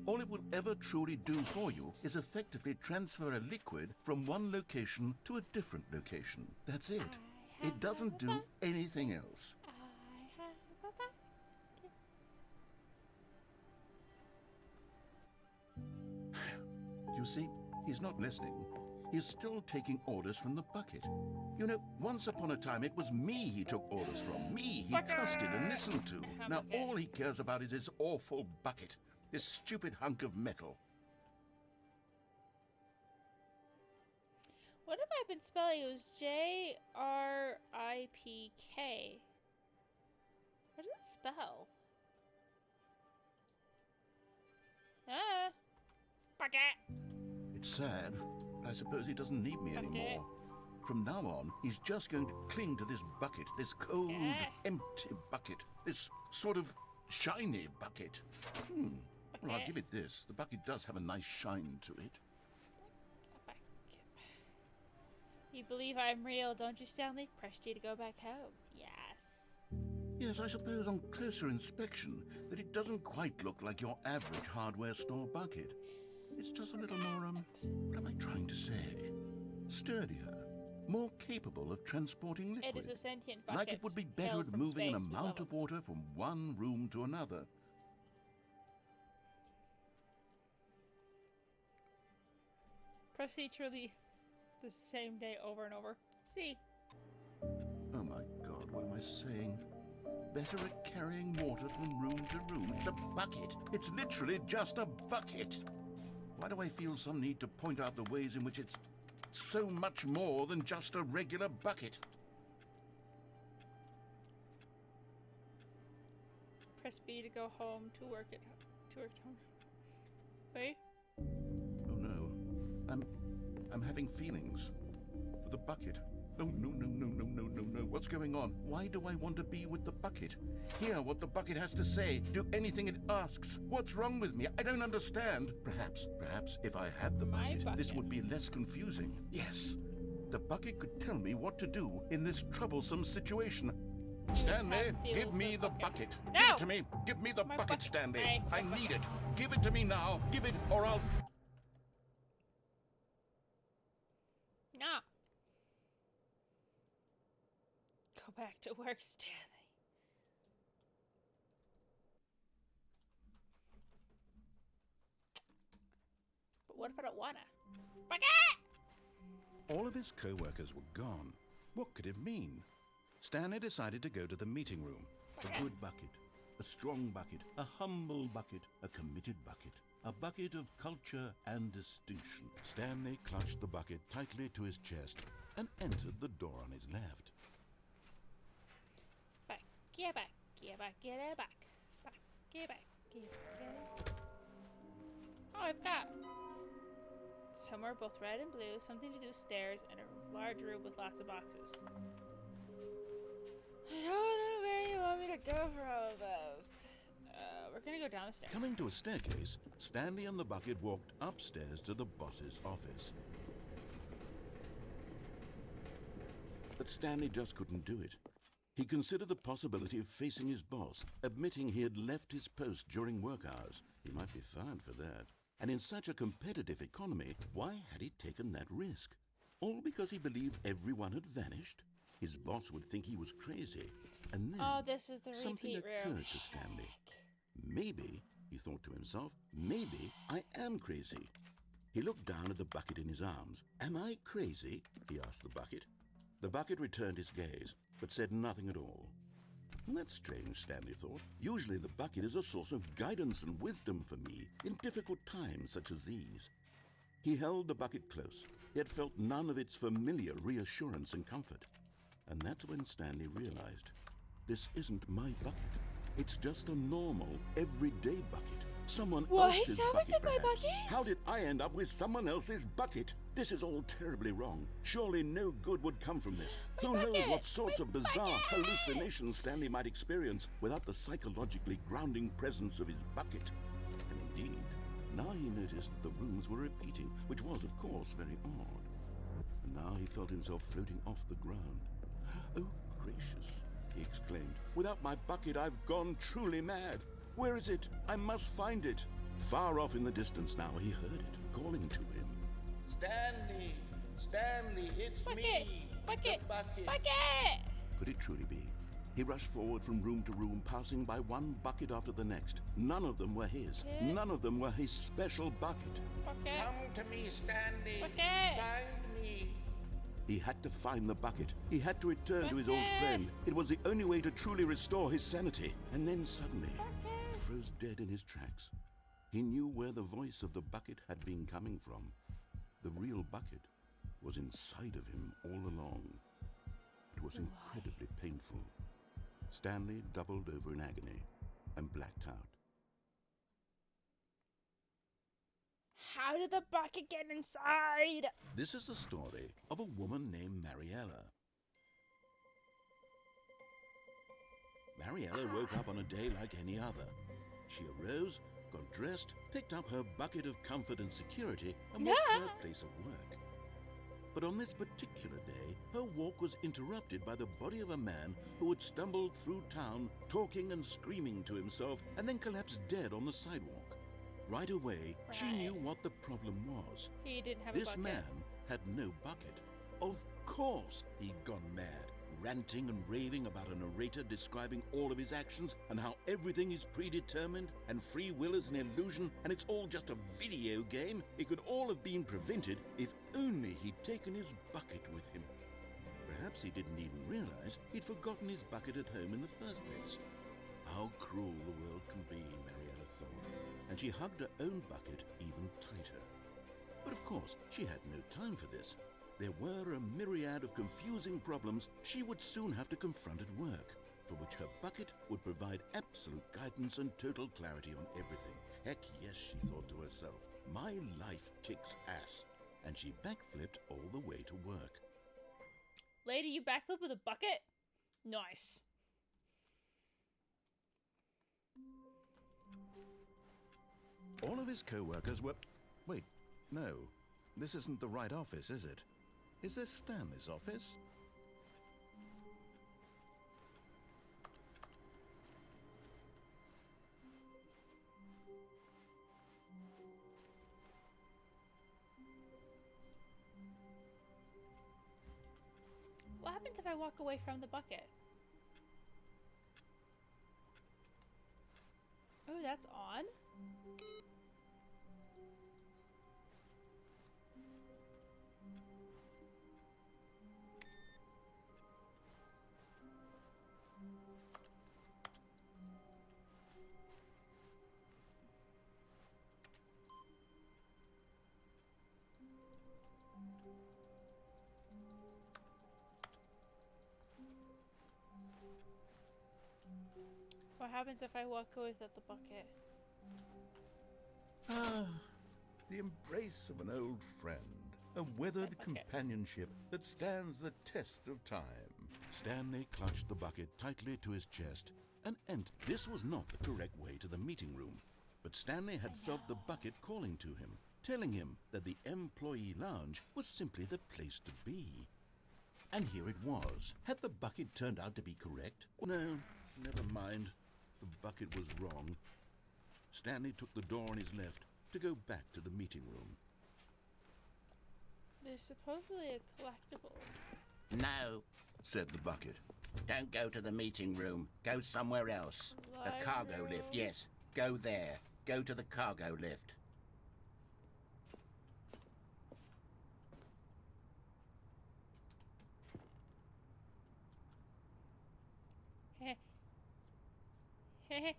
All it will ever truly do for you is effectively transfer a liquid from one location to a different location. That's it. It doesn't do anything else. I have a bucket. You see, he's not listening. He's still taking orders from the bucket. You know, once upon a time it was me he took orders from. Me he trusted and listened to. Now Okay. all he cares about is his awful bucket. This stupid hunk of metal. What have I been spelling? It was J-R-I-P-K. What does it spell? Ah. Bucket. It's sad, but I suppose he doesn't need me Okay. anymore. From now on, he's just going to cling to this bucket, this cold, Okay. empty bucket, this sort of shiny bucket. Well, I'll Okay. give it this. The bucket does have a nice shine to it. Bucket. You believe I'm real, don't you, Stanley? Pressed you to go back home. Yes. Yes, I suppose on closer inspection that it doesn't quite look like your average hardware store bucket. It's just a little more, what am I trying to say? Sturdier, more capable of transporting liquid. It is a sentient bucket. Like it would be better hailed at from moving an space with amount love. of water from one room to another. Procedurally the same day over and over. See? Oh my God, what am I saying? Better at carrying water from room to room. It's a bucket. It's literally just a bucket. Why do I feel some need to point out the ways in which it's so much more than just a regular bucket? Press B to go home to work at home. B? Oh no. I'm having feelings. For the bucket. No. What's going on? Why do I want to be with the bucket? Hear what the bucket has to say. Do anything it asks. What's wrong with me? I don't understand. Perhaps if I had the My bucket, this bucket. would be less confusing. Yes. The bucket could tell me what to do in this troublesome situation. Stanley, have feelings give for me the bucket. bucket. No! Give it to me. Give me the My bucket, bucket. Stanley. Hey, I my need bucket. it. Give it to me now. Give it, or I'll... No. Go back to work, Stanley. But what if I don't wanna? Bucket! All of his co-workers were gone. What could it mean? Stanley decided to go to the meeting room. A good bucket, a strong bucket, a humble bucket, a committed bucket, a bucket of culture and distinction. Stanley clutched the bucket tightly to his chest and entered the door on his left. Back, get back, get back, get it back. Back, get back, get it. Oh, I've got somewhere both red and blue, something to do with stairs, and a large room with lots of boxes. I don't know where you want me to go for all of those. We're gonna go down the stairs. Coming to a staircase, Stanley and the bucket walked upstairs to the boss's office. But Stanley just couldn't do it. He considered the possibility of facing his boss, admitting he had left his post during work hours. He might be fired for that. And in such a competitive economy, why had he taken that risk? All because he believed everyone had vanished? His boss would think he was crazy. And then Oh, this is the something repeat room. occurred to Stanley. Maybe, he thought to himself, maybe I am crazy. He looked down at the bucket in his arms. Am I crazy? He asked the bucket. The bucket returned his gaze, but said nothing at all. That's strange, Stanley thought. Usually the bucket is a source of guidance and wisdom for me in difficult times such as these. He held the bucket close, yet felt none of its familiar reassurance and comfort. And that's when Stanley realized, this isn't my bucket. It's just a normal, everyday bucket. Someone else's Someone bucket, took my perhaps. bucket? How did I end up with someone else's bucket? This is all terribly wrong. Surely no good would come from this. My Who knows bucket! what sorts My of bizarre bucket! hallucinations Stanley might experience without the psychologically grounding presence of his bucket. And indeed, now he noticed that the rooms were repeating, which was, of course, very odd. And now he felt himself floating off the ground. Oh, gracious, he exclaimed. Without my bucket, I've gone truly mad. Where is it? I must find it. Far off in the distance now, he heard it, calling to him. Stanley! Stanley, it's Bucket! me! Bucket! The bucket! Bucket! Could it truly be? He rushed forward from room to room, passing by one bucket after the next. None of them were his. Bucket. None of them were his special bucket. Bucket! Come to me, Stanley! Bucket! Find me! He had to find the bucket. He had to return to his old Bucket. friend. It was the only way to truly restore his sanity. And then suddenly, Bucket! he froze dead in his tracks. He knew where the voice of the bucket had been coming from. The real bucket was inside of him all along. It was incredibly painful. Stanley doubled over in agony and blacked out. How did the bucket get inside? This is the story of a woman named Mariella. Mariella woke up on a day like any other. She arose, got dressed, picked up her bucket of comfort and security, and walked to her place of work. But on this particular day, her walk was interrupted by the body of a man who had stumbled through town, talking and screaming to himself, and then collapsed dead on the sidewalk. Right away, she Right. knew what the problem was. He didn't have a This bucket. man had no bucket. Of course he'd gone mad, ranting and raving about a narrator describing all of his actions and how everything is predetermined and free will is an illusion and it's all just a video game. It could all have been prevented if only he'd taken his bucket with him. Perhaps he didn't even realize he'd forgotten his bucket at home in the first place. How cruel the world can be, Mariella thought, and she hugged her own bucket even tighter. But of course, she had no time for this. There were a myriad of confusing problems she would soon have to confront at work, for which her bucket would provide absolute guidance and total clarity on everything. Heck yes, she thought to herself, my life kicks ass. And she backflipped all the way to work. Lady, you backflip with a bucket? Nice. All of his co-workers were... Wait, no. This isn't the right office, is it? Is this Stanley's office? What happens if I walk away from the bucket? Oh, that's on. What happens if I walk away without the bucket? Ah, the embrace of an old friend. A weathered bucket. companionship that stands the test of time. Stanley clutched the bucket tightly to his chest and this was not the correct way to the meeting room. But Stanley had felt the bucket calling to him, telling him that the employee lounge was simply the place to be. And here it was. Had the bucket turned out to be correct? No, never mind. The bucket was wrong. Stanley took the door on his left to go back to the meeting room. There's supposedly a collectible. No, Said the bucket. don't go to the meeting room. Go somewhere else. The cargo Library. lift, yes. Go there. Go to the cargo lift. Heh. Heh.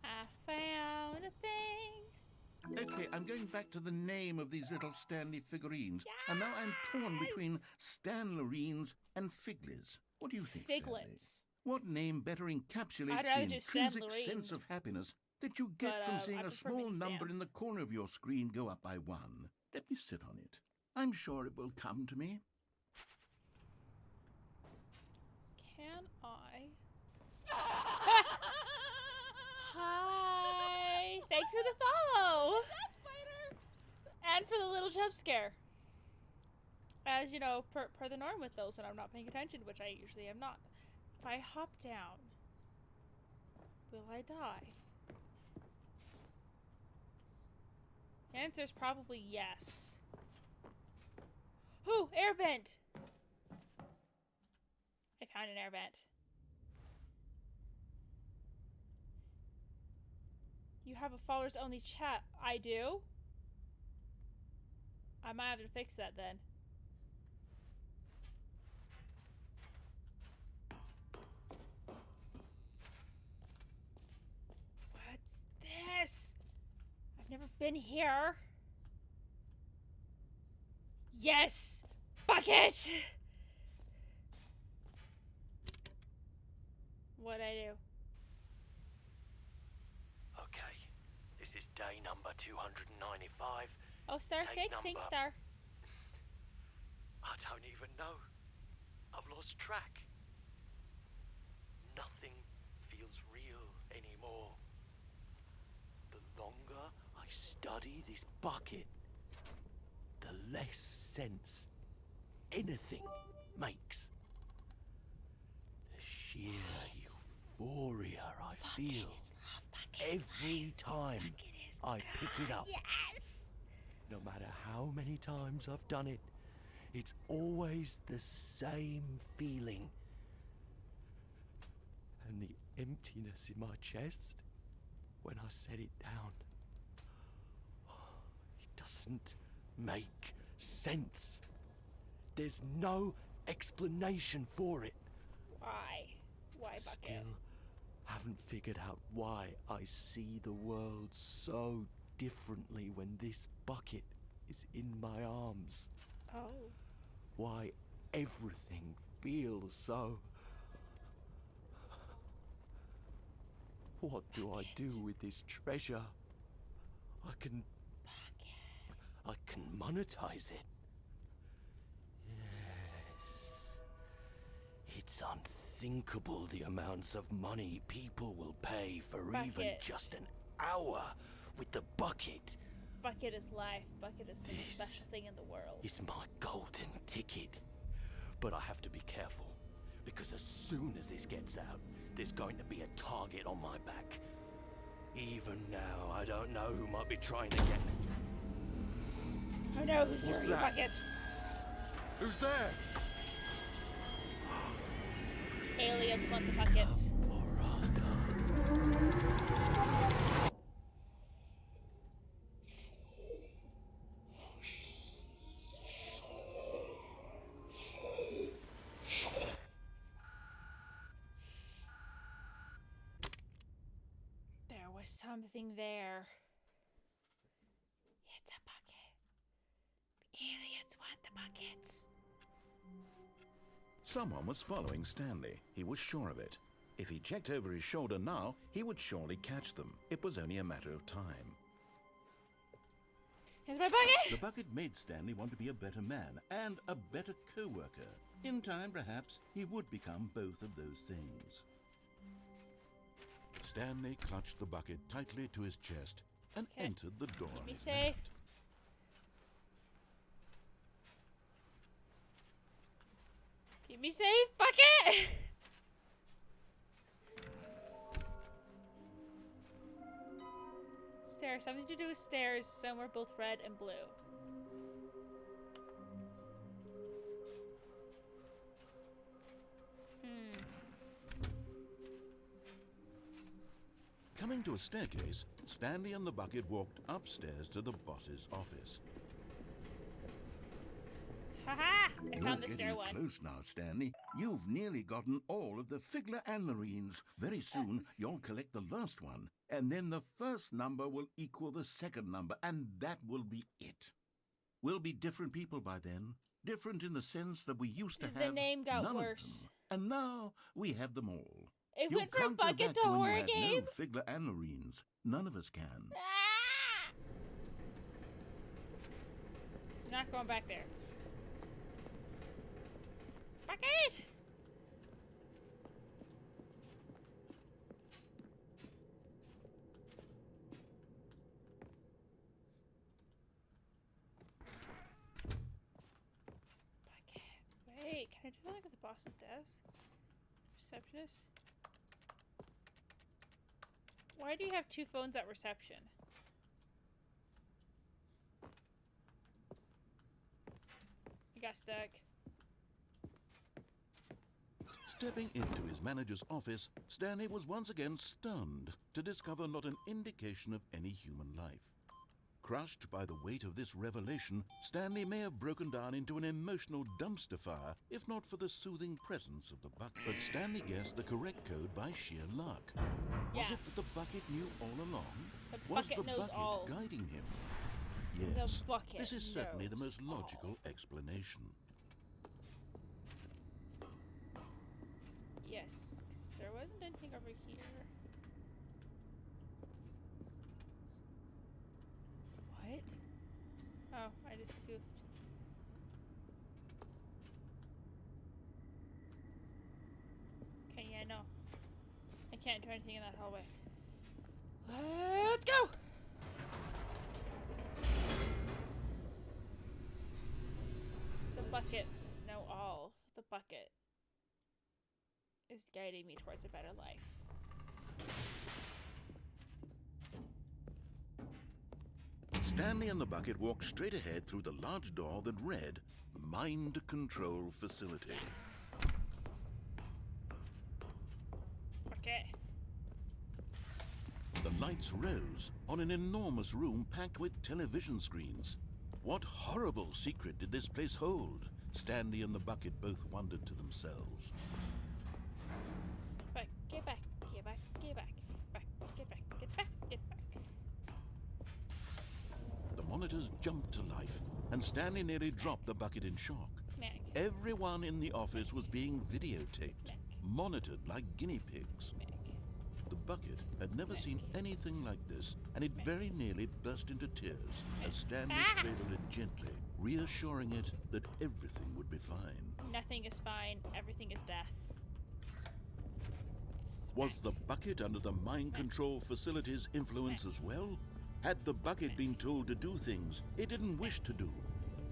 I found a thing. Okay, I'm going back to the name of these little Stanley figurines. And now I'm torn between Stanlerines and Figlies. What do you think, Stanley? Figlets. What name better encapsulates I'd rather the do intrinsic Stanlerines. sense of happiness that you get But, from I seeing a prefer small mini number in stands. the corner of your screen go up by 1? Let me sit on it. I'm sure it will come to me. Can I? Hi. Thanks for the follow. And for the little jump scare. As you know, per the norm with those when I'm not paying attention, which I usually am not. If I hop down, will I die? The answer is probably yes. Ooh, air vent! I found an air vent. You have a followers only chat. I do? I might have to fix that then. What's this? I've never been here. Yes! Bucket! What'd I do? Okay, this is day number 295. Oh, star Take fix, think number. star. I don't even know. I've lost track. Nothing feels real anymore. The longer I study this bucket, the less sense anything makes. The sheer euphoria I feel every time I pick it up. Yes! No matter how many times I've done it, it's always the same feeling. And the emptiness in my chest when I set it down. It doesn't make sense. There's no explanation for it. Why? Why bucket? Still haven't figured out why I see the world so differently when this bucket is in my arms. Oh. Why everything feels so... What do I do with this treasure? I can monetize it. Yes. It's unthinkable the amounts of money people will pay for even Bucket. just an hour with the bucket. Bucket is life. Bucket is the most This special thing in the world. It's my golden ticket. But I have to be careful, because as soon as this gets out, there's going to be a target on my back. Even now, I don't know who might be trying to get me. Oh no, who's What's your that? bucket? Who's there? Aliens want the buckets. There was something there. It's a bucket. The aliens want the buckets. Someone was following Stanley. He was sure of it. If he checked over his shoulder now, he would surely catch them. It was only a matter of time. Here's my bucket! The bucket made Stanley want to be a better man and a better co-worker. In time, perhaps, he would become both of those things. Stanley clutched the bucket tightly to his chest and Okay. entered the door Keep on me his safe. left. Keep me safe, bucket! Stairs. Something to do with stairs. Somewhere both red and blue. Coming to a staircase, Stanley and the bucket walked upstairs to the boss's office. Haha! I You're found the getting stair one. close now, Stanley. You've nearly gotten all of the Figler and Marines. Very soon, you'll collect the last one, and then the first number will equal the second number, and that will be it. We'll be different people by then. Different in the sense that we used to have The name got none worse. of them. And now we have them all. It You went from can't go bucket back to when you horror had game. No Figler and Marines. None of us can. Ah! Not going back there. Bucket! Bucket. Wait, can I do that at the boss's desk? Receptionist? Why do you have two phones at reception? I got stuck. Stepping into his manager's office, Stanley was once again stunned to discover not an indication of any human life. Crushed by the weight of this revelation, Stanley may have broken down into an emotional dumpster fire if not for the soothing presence of the bucket. But Stanley guessed the correct code by sheer luck. Was Yeah. it that the bucket knew all along? The Was bucket the knows bucket all. guiding him? The Yes, bucket this is certainly the knows most logical explanation. Yes, 'cause there wasn't anything over here. What? Oh, I just goofed. Okay, yeah, no. I can't do anything in that hallway. Let's go! The buckets know all. The bucket is guiding me towards a better life. Stanley and the bucket walked straight ahead through the large door that read Mind Control Facility. Okay. The lights rose on an enormous room packed with television screens. What horrible secret did this place hold? Stanley and the bucket both wondered to themselves. Back, get back, get back, get back, back, get back, get back, get back. The monitors jumped to life, and Stanley nearly dropped the bucket in shock. Smack. Everyone in the office was being videotaped, Smack. monitored like guinea pigs. Smack. The bucket had never seen anything like this, and it very nearly burst into tears as Stanley cradled it gently, reassuring it that everything would be fine. Nothing is fine. Everything is death. Was the bucket under the mind control facility's influence as well? Had the bucket been told to do things it didn't wish to do?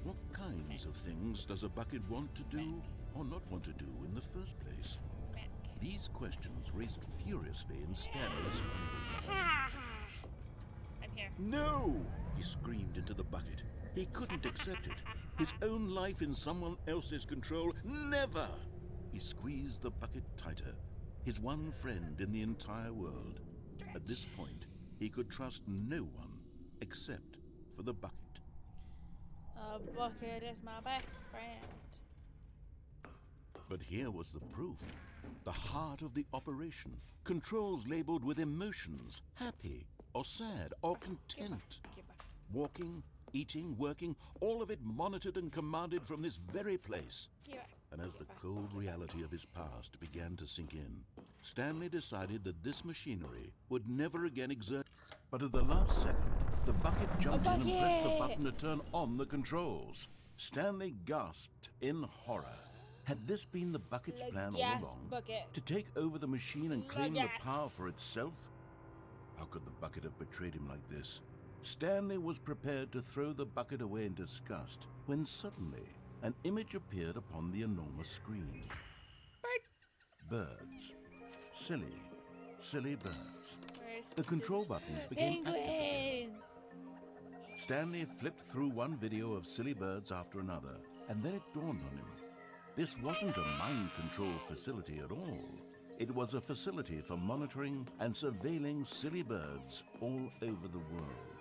What kinds of things does a bucket want to do or not want to do in the first place? Smack. These questions raced furiously in Stanley's feeble mind. I'm here. No! He screamed into the bucket. He couldn't accept it. His own life in someone else's control. Never! He squeezed the bucket tighter. His one friend in the entire world. At this point, he could trust no one except for the bucket. A bucket is my best friend. But here was the proof. The heart of the operation. Controls labeled with emotions. Happy, or sad, or content. Get back. Walking, eating, working, all of it monitored and commanded from this very place. Get back. And as the cold reality of his past began to sink in, Stanley decided that this machinery would never again exert. But at the last second, the bucket jumped in and pressed the bucket! button to turn on the controls. Stanley gasped in horror. Had this been the bucket's Le plan all gas along? bucket. To take over the machine and Le claim the gas. power for itself? How could the bucket have betrayed him like this? Stanley was prepared to throw the bucket away in disgust when suddenly an image appeared upon the enormous screen. Bird. Birds. Silly, silly birds. Where's The control buttons became activated. penguins? Stanley flipped through one video of silly birds after another, and then it dawned on him. This wasn't a mind control facility at all. It was a facility for monitoring and surveilling silly birds all over the world.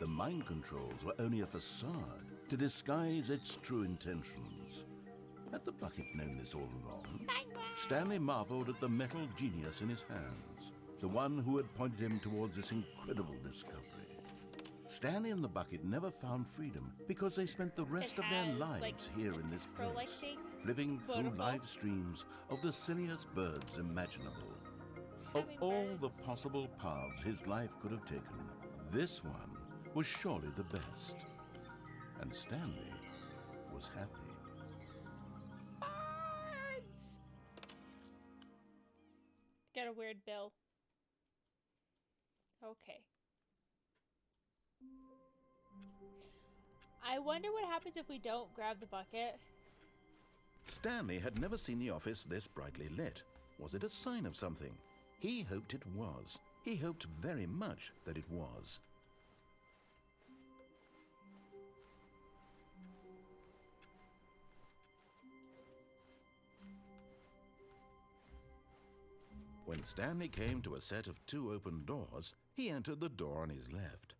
The mind controls were only a facade to disguise its true intentions. Had the bucket known this all along? Stanley marveled at the metal genius in his hands, the one who had pointed him towards this incredible discovery. Stanley and the bucket never found freedom because they spent the rest of their lives here in this place, flipping through live streams of the silliest birds imaginable. Of all the possible paths his life could have taken, this one was surely the best. And Stanley was happy. Birds. Got a weird bill. Okay. I wonder what happens if we don't grab the bucket. Stanley had never seen the office this brightly lit. Was it a sign of something? He hoped it was. He hoped very much that it was. When Stanley came to a set of 2 open doors, he entered the door on his left.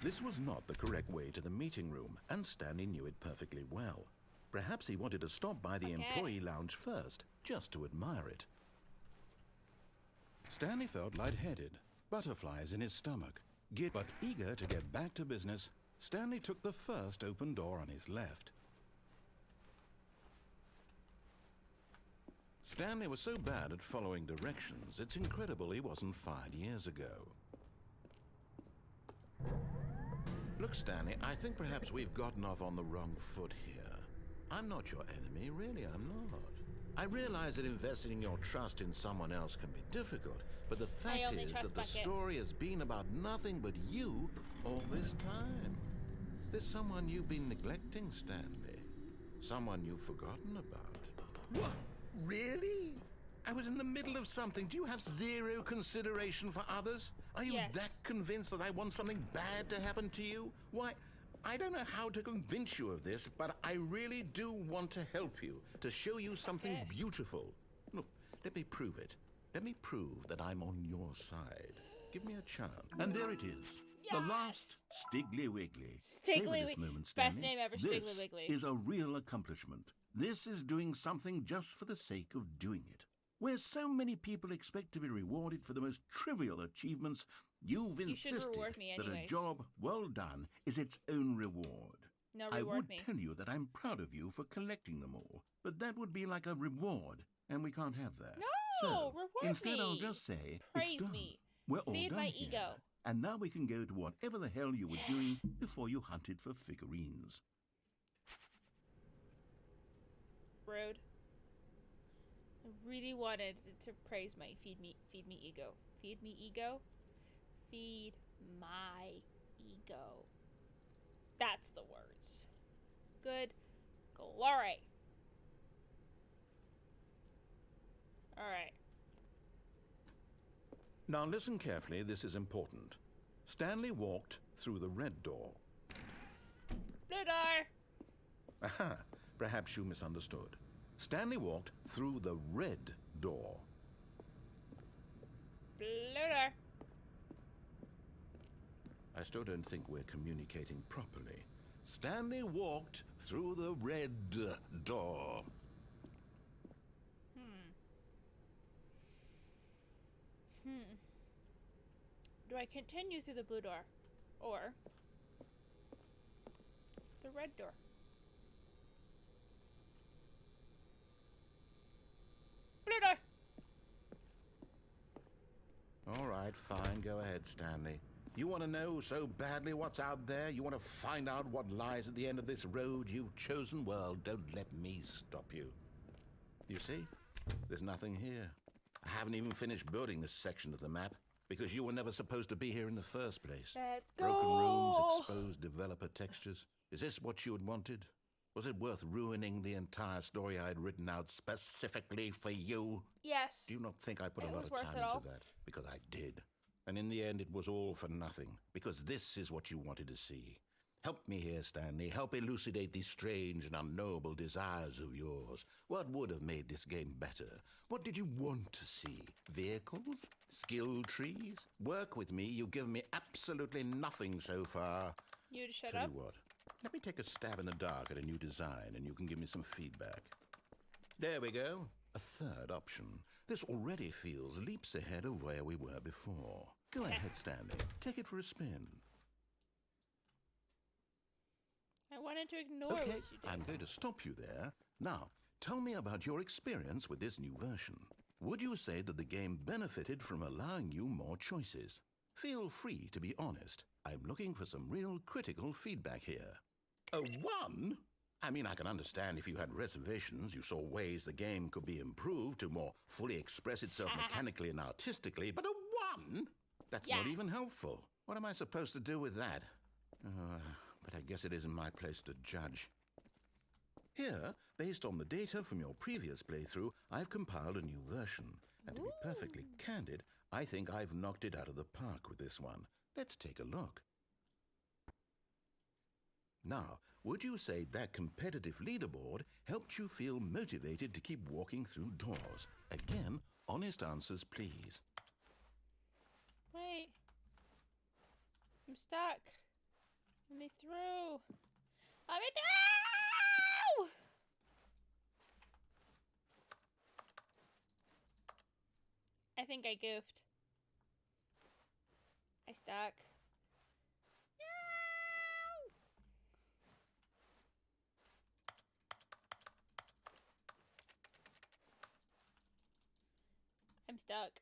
This was not the correct way to the meeting room, and Stanley knew it perfectly well. Perhaps he wanted to stop by the employee lounge first, just to admire it. Stanley felt lightheaded, butterflies in his stomach. But eager to get back to business, Stanley took the first open door on his left. Stanley was so bad at following directions, it's incredible he wasn't fired years ago. Look, Stanley, I think perhaps we've gotten off on the wrong foot here. I'm not your enemy, really, I'm not. I realize that investing your trust in someone else can be difficult, but the fact is that the story has been about nothing but you all this time. There's someone you've been neglecting, Stanley. Someone you've forgotten about. What? Really? I was in the middle of something. Do you have zero consideration for others? Are you that convinced that I want something bad to happen to you? Why, I don't know how to convince you of this, but I really do want to help you, to show you something beautiful. Look, let me prove it. Let me prove that I'm on your side. Give me a chance. And there it is. The last Stiggly Wiggly. Stiggly Wiggly. Best name ever, Stiggly Wiggly. This is a real accomplishment. This is doing something just for the sake of doing it. Where so many people expect to be rewarded for the most trivial achievements, you've insisted that a job well done is its own reward. No, I would tell you that I'm proud of you for collecting them all, but that would be like a reward, and we can't have that. No, so, reward instead me. I'll just say, Praise it's done. me. We're all Feed done my here. ego. And now we can go to whatever the hell you were doing before you hunted for figurines. Rude. I really wanted to praise my feed me ego. Feed me ego? Feed my ego. That's the words. Good glory. Alright. Now listen carefully, this is important. Stanley walked through the red door. Blue door! Aha, perhaps you misunderstood. Stanley walked through the red door. Blue door. I still don't think we're communicating properly. Stanley walked through the red door. Do I continue through the blue door? Or the red door? Blue door! All right, fine, go ahead, Stanley. You want to know so badly what's out there? You want to find out what lies at the end of this road you've chosen? Well, don't let me stop you. You see? There's nothing here. I haven't even finished building this section of the map. Because you were never supposed to be here in the first place. Let's Broken rooms, go. exposed developer textures. Is this what you had wanted? Was it worth ruining the entire story I had written out specifically for you? Yes. Do you not think I put a It lot was of worth time it all. into that? Because I did. And in the end, it was all for nothing. Because this is what you wanted to see. Help me here, Stanley. Help elucidate these strange and unknowable desires of yours. What would have made this game better? What did you want to see? Vehicles? Skill trees? Work with me. You've given me absolutely nothing so far. You just shut Tell up. you what. Let me take a stab in the dark at a new design, and you can give me some feedback. There we go. A third option. This already feels leaps ahead of where we were before. Go ahead, Stanley. Take it for a spin. I wanted to ignore Okay, what you did. I'm going to stop you there. Now, tell me about your experience with this new version. Would you say that the game benefited from allowing you more choices? Feel free to be honest. I'm looking for some real critical feedback here. A 1? I mean, I can understand if you had reservations, you saw ways the game could be improved to more fully express itself mechanically and artistically, but a 1? That's not Yes. even helpful. What am I supposed to do with that? But I guess it isn't my place to judge. Here, based on the data from your previous playthrough, I've compiled a new version. And to be perfectly candid, I think I've knocked it out of the park with this one. Let's take a look. Now, would you say that competitive leaderboard helped you feel motivated to keep walking through doors? Again, honest answers, please. Wait. I'm stuck. Let me through. Let me through! I think I goofed. I stuck. No! I'm stuck.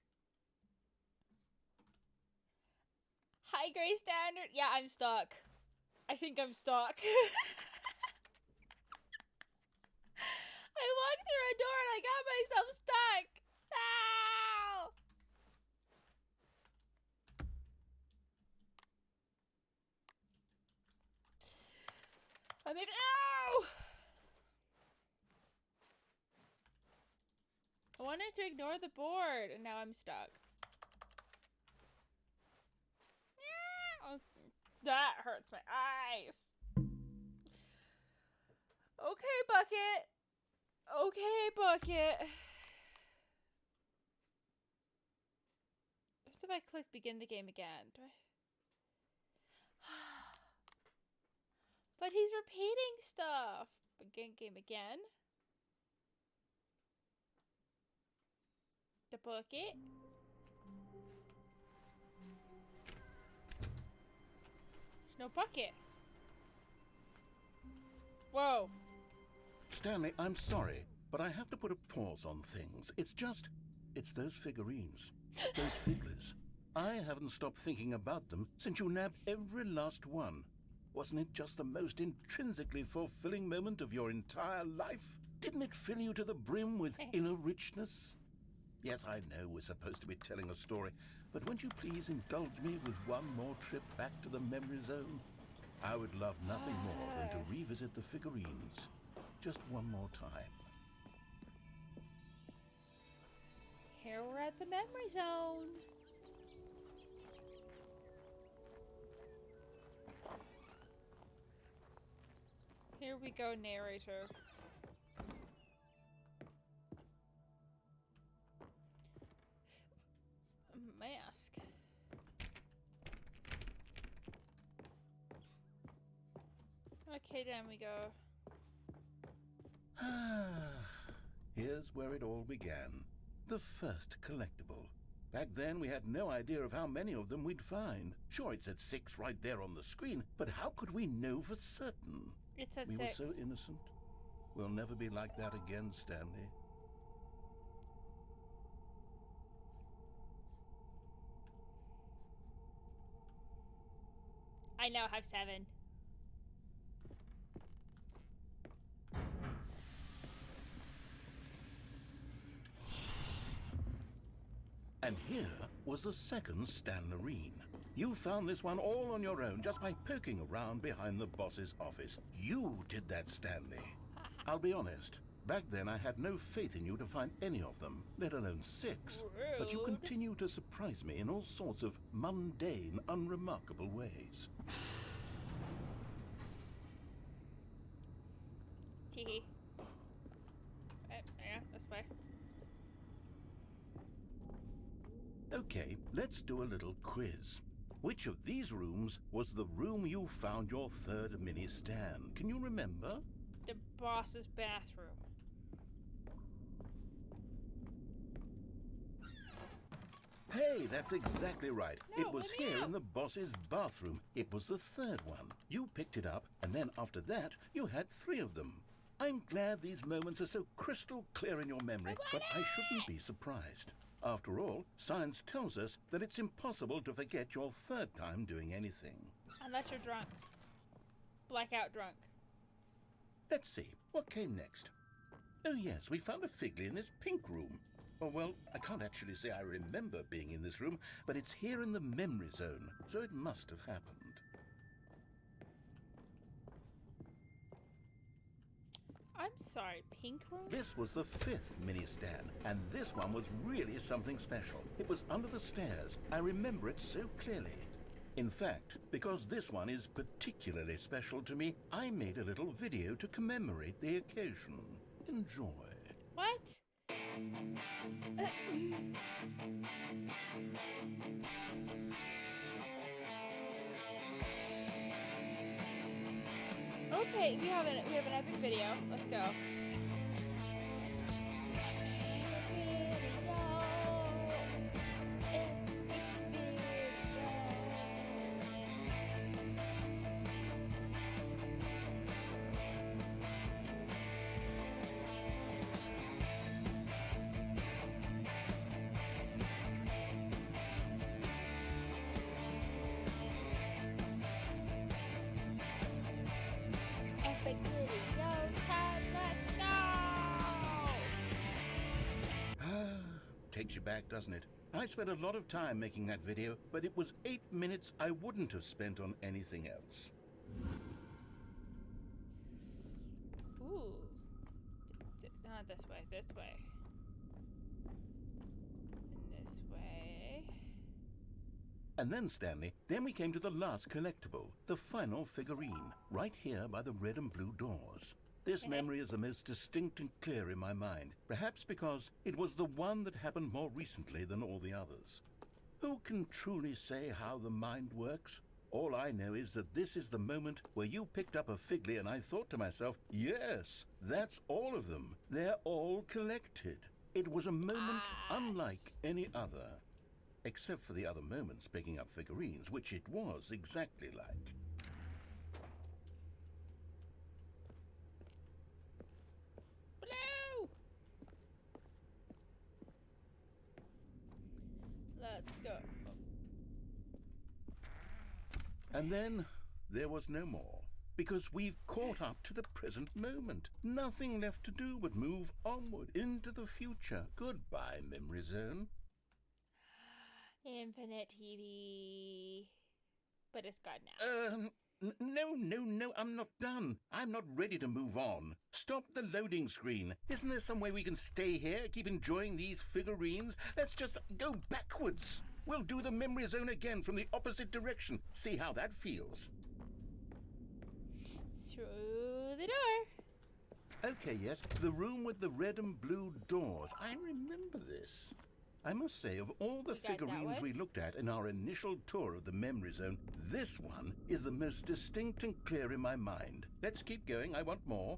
High grade standard. Yeah, I'm stuck. I think I'm stuck. I walked through a door and I got myself stuck. Ow! I mean, ow! I wanted to ignore the board and now I'm stuck. Oh, that hurts my eyes. Okay, Bucket. Okay, Bucket. What if I click begin the game again? Do I? But he's repeating stuff. Begin game again. The bucket. There's no bucket. Whoa. Stanley, I'm sorry, but I have to put a pause on things. It's those figurines, those figglers. I haven't stopped thinking about them since you nabbed every last one. Wasn't it just the most intrinsically fulfilling moment of your entire life? Didn't it fill you to the brim with inner richness? Yes, I know we're supposed to be telling a story, but won't you please indulge me with one more trip back to the memory zone? I would love nothing more than to revisit the figurines. Just one more time. Here we're at the memory zone. Here we go, narrator. Mask. Okay, down we go. Here's where it all began. The first collectible. Back then, we had no idea of how many of them we'd find. Sure, it said 6 right there on the screen, but how could we know for certain? It's at We 6. were so innocent. We'll never be like that again, Stanley. I now have 7. And here was the second Stanlerine. You found this one all on your own just by poking around behind the boss's office. You did that, Stanley. I'll be honest. Back then, I had no faith in you to find any of them, let alone 6. But you Rude. continue to surprise me in all sorts of mundane, unremarkable ways. Teehee. Yeah, this way. Okay, let's do a little quiz. Which of these rooms was the room you found your third mini Stan? Can you remember? The boss's bathroom. Hey, that's exactly right. No, It was let me here out. in the boss's bathroom. It was the third one. You picked it up, and then after that, you had 3 of them. I'm glad these moments are so crystal clear in your memory, but I shouldn't be surprised. After all, science tells us that it's impossible to forget your third time doing anything. Unless you're drunk. Blackout drunk. Let's see, what came next? Oh yes, we found a Figley in this pink room. Oh well, I can't actually say I remember being in this room, but it's here in the memory zone, so it must have happened. I'm sorry, pink room? This was the 5th mini Stan, and this one was really something special. It was under the stairs. I remember it so clearly. In fact, because this one is particularly special to me, I made a little video to commemorate the occasion. Enjoy. What? Okay, we have an epic video. Let's go. Epic video time, let's go! Takes you back, doesn't it? I spent a lot of time making that video, but it was 8 minutes I wouldn't have spent on anything else. Ooh. Not this way, this way. And this way. And then, Stanley, then we came to the last collectible, the final figurine, right here by the red and blue doors. This memory is the most distinct and clear in my mind, perhaps because it was the one that happened more recently than all the others. Who can truly say how the mind works? All I know is that this is the moment where you picked up a Figley and I thought to myself, yes, that's all of them. They're all collected. It was a moment unlike any other. Except for the other moments picking up figurines, which it was exactly like. Blue! Let's go. And then there was no more, because we've caught up to the present moment. Nothing left to do but move onward into the future. Goodbye, Memory Zone. Infinite TV. But it's gone now. No, I'm not done. I'm not ready to move on. Stop the loading screen. Isn't there some way we can stay here, keep enjoying these figurines? Let's just go backwards. We'll do the memory zone again from the opposite direction. See how that feels. Through the door. Okay, yes, the room with the red and blue doors. I remember this. I must say, of all the We got that figurines one. we looked at in our initial tour of the memory zone, this one is the most distinct and clear in my mind. Let's keep going, I want more.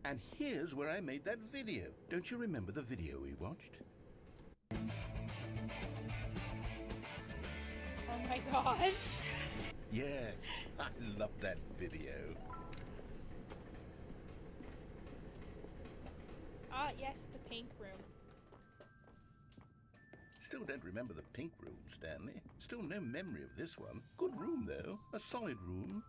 And here's where I made that video. Don't you remember the video we watched? Oh my gosh. Yes, I love that video. Ah, yes, the pink room. Still don't remember the pink room, Stanley. Still no memory of this one. Good room, though. A solid room.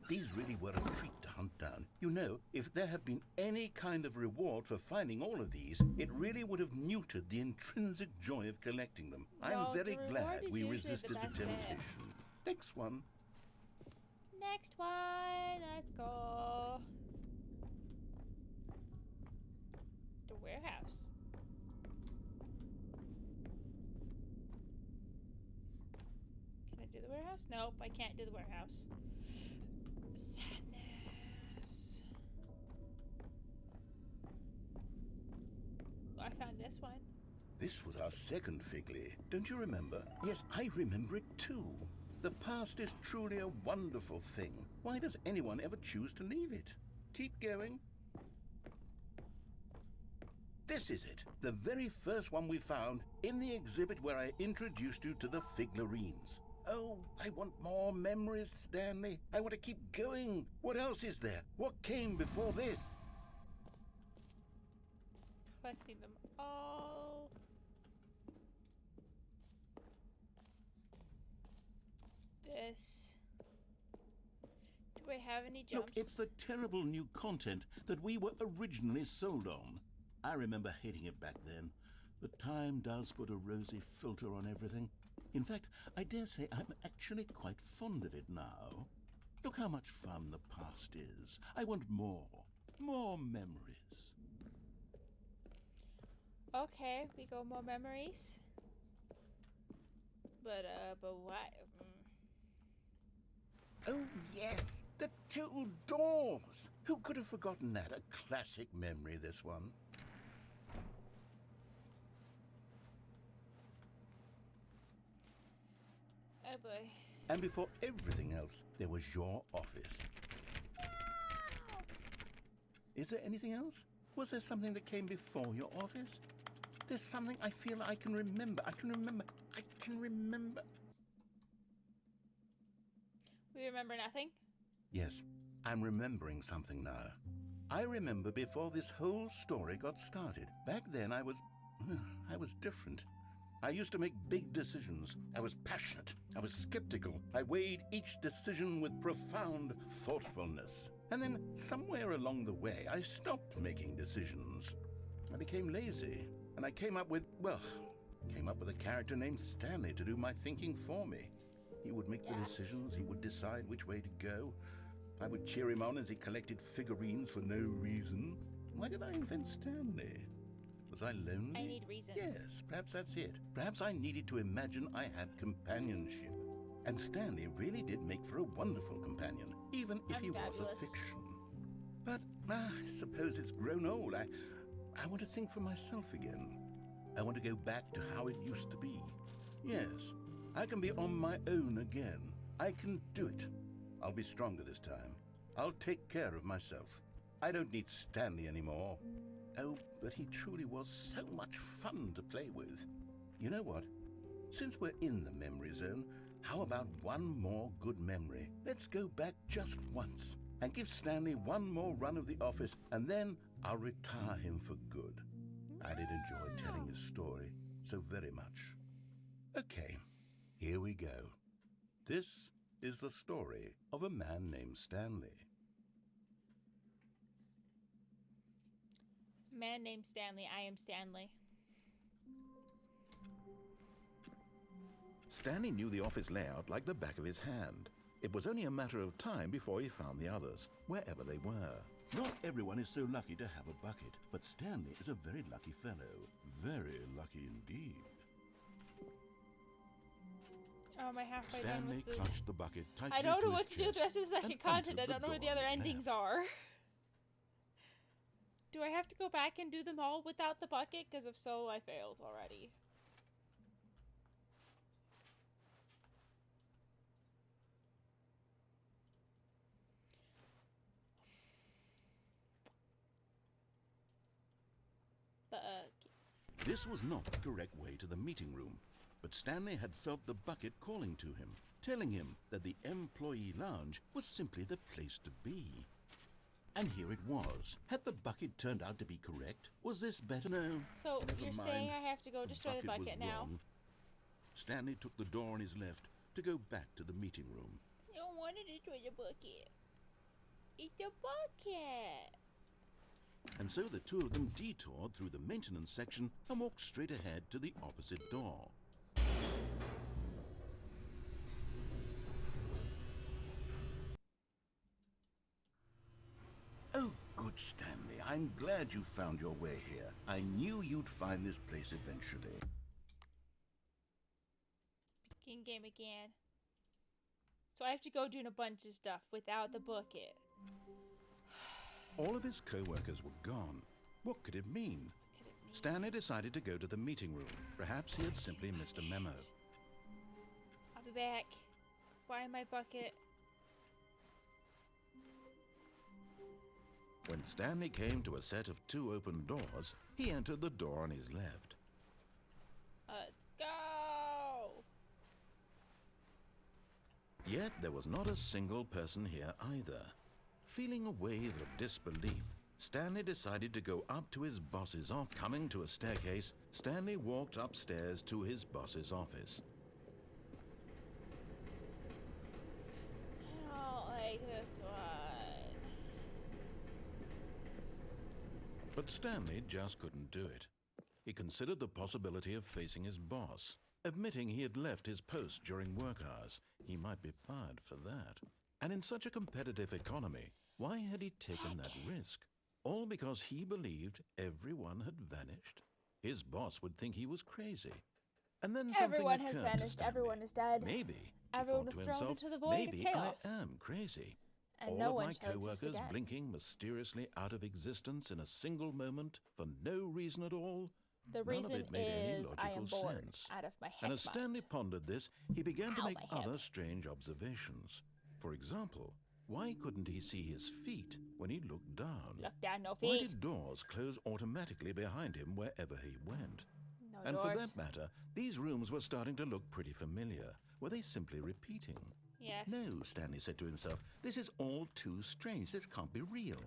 These really were a treat to hunt down. You know, if there had been any kind of reward for finding all of these, it really would have neutered the intrinsic joy of collecting them. No, I'm very the reward glad is we usually the resisted the best bit. temptation. Next one. Next one, let's go. The warehouse. Can I do the warehouse? Nope, I can't do the warehouse. Sadness. Oh, I found this one. This was our second Figley. Don't you remember? Yes, I remember it too. The past is truly a wonderful thing. Why does anyone ever choose to leave it? Keep going. This is it. The very first one we found in the exhibit where I introduced you to the Figlarines. Oh, I want more memories, Stanley. I want to keep going. What else is there? What came before this? Collecting them all. This. Do I have any jumps? Look, it's the terrible new content that we were originally sold on. I remember hating it back then, but time does put a rosy filter on everything. In fact, I dare say I'm actually quite fond of it now. Look how much fun the past is. I want more. More memories. Okay, we go more memories. But what? Oh, yes, the two doors. Who could have forgotten that? A classic memory, this one. Oh boy. And before everything else, there was your office. Is there anything else? Was there something that came before your office? There's something I feel I can remember. I can remember. We remember nothing? Yes, I'm remembering something now. I remember before this whole story got started. Back then I was different. I used to make big decisions. I was passionate. I was skeptical. I weighed each decision with profound thoughtfulness. And then somewhere along the way, I stopped making decisions. I became lazy. And I came up with a character named Stanley to do my thinking for me. He would make the decisions. He would decide which way to go. I would cheer him on as he collected figurines for no reason. Why did I invent Stanley? Was I lonely? I need reasons. Yes, perhaps that's it. Perhaps I needed to imagine I had companionship. And Stanley really did make for a wonderful companion, even if he was a fiction. But I suppose it's grown old. I want to think for myself again. I want to go back to how it used to be. Yes, I can be on my own again. I can do it. I'll be stronger this time. I'll take care of myself. I don't need Stanley anymore. Oh, but he truly was so much fun to play with. You know what? Since we're in the memory zone, how about one more good memory? Let's go back just once and give Stanley one more run of the office, and then I'll retire him for good. I did enjoy telling his story so very much. Okay, here we go. This is the story of a man named Stanley. Man named Stanley. I am Stanley. Stanley knew the office layout like the back of his hand. It was only a matter of time before he found the others, wherever they were. Not everyone is so lucky to have a bucket, but Stanley is a very lucky fellow. Very lucky indeed. Oh, am I halfway done Stanley with the... clutched the bucket tightly I don't know to what his to do with the chest rest of the second and content. I entered don't know the where the door other on his endings left. are. Do I have to go back and do them all without the bucket? Because if so, I failed already. This was not the correct way to the meeting room, but Stanley had felt the bucket calling to him, telling him that the employee lounge was simply the place to be. And here it was. Had the bucket turned out to be correct? Was this better? No. So never you're mind. saying I have to go destroy the was bucket now? wrong. Stanley took the door on his left to go back to the meeting room. I don't want to destroy the bucket. eat the bucket. And so the two of them detoured through the maintenance section and walked straight ahead to the opposite door. Oh, good Stanley. I'm glad you found your way here. I knew you'd find this place eventually. Game again. So I have to go doing a bunch of stuff without the bucket. All of his co-workers were gone. What could it mean? Stanley decided to go to the meeting room. Perhaps he had simply missed a memo. I'll be back. Buy my bucket. When Stanley came to a set of 2 open doors, he entered the door on his left. Let's go! Yet there was not a single person here either. Feeling a wave of disbelief, Stanley decided to go up to his boss's office. Coming to a staircase, Stanley walked upstairs to his boss's office. I don't like this one. But Stanley just couldn't do it. He considered the possibility of facing his boss. Admitting he had left his post during work hours, he might be fired for that. And in such a competitive economy, why had he taken that risk? All because he believed everyone had vanished? His boss would think he was crazy. And then something Everyone has occurred to vanished. Stanley. Everyone is dead. Maybe, Everyone he thought was to thrown himself, into the void of maybe chaos. I am crazy. And All no of one my shall exist co-workers again. blinking mysteriously out of existence in a single moment for no reason at all. The None reason of it made any is I am logical bored sense. out of my head. And as Stanley pondered this, he began to Ow, make my hip. other strange observations. For example, why couldn't he see his feet when he looked down? Look down, no Why feet. did doors close automatically behind him wherever he went? No And doors. for that matter, these rooms were starting to look pretty familiar. Were they simply repeating? Yes. No, Stanley said to himself, this is all too strange. This can't be real.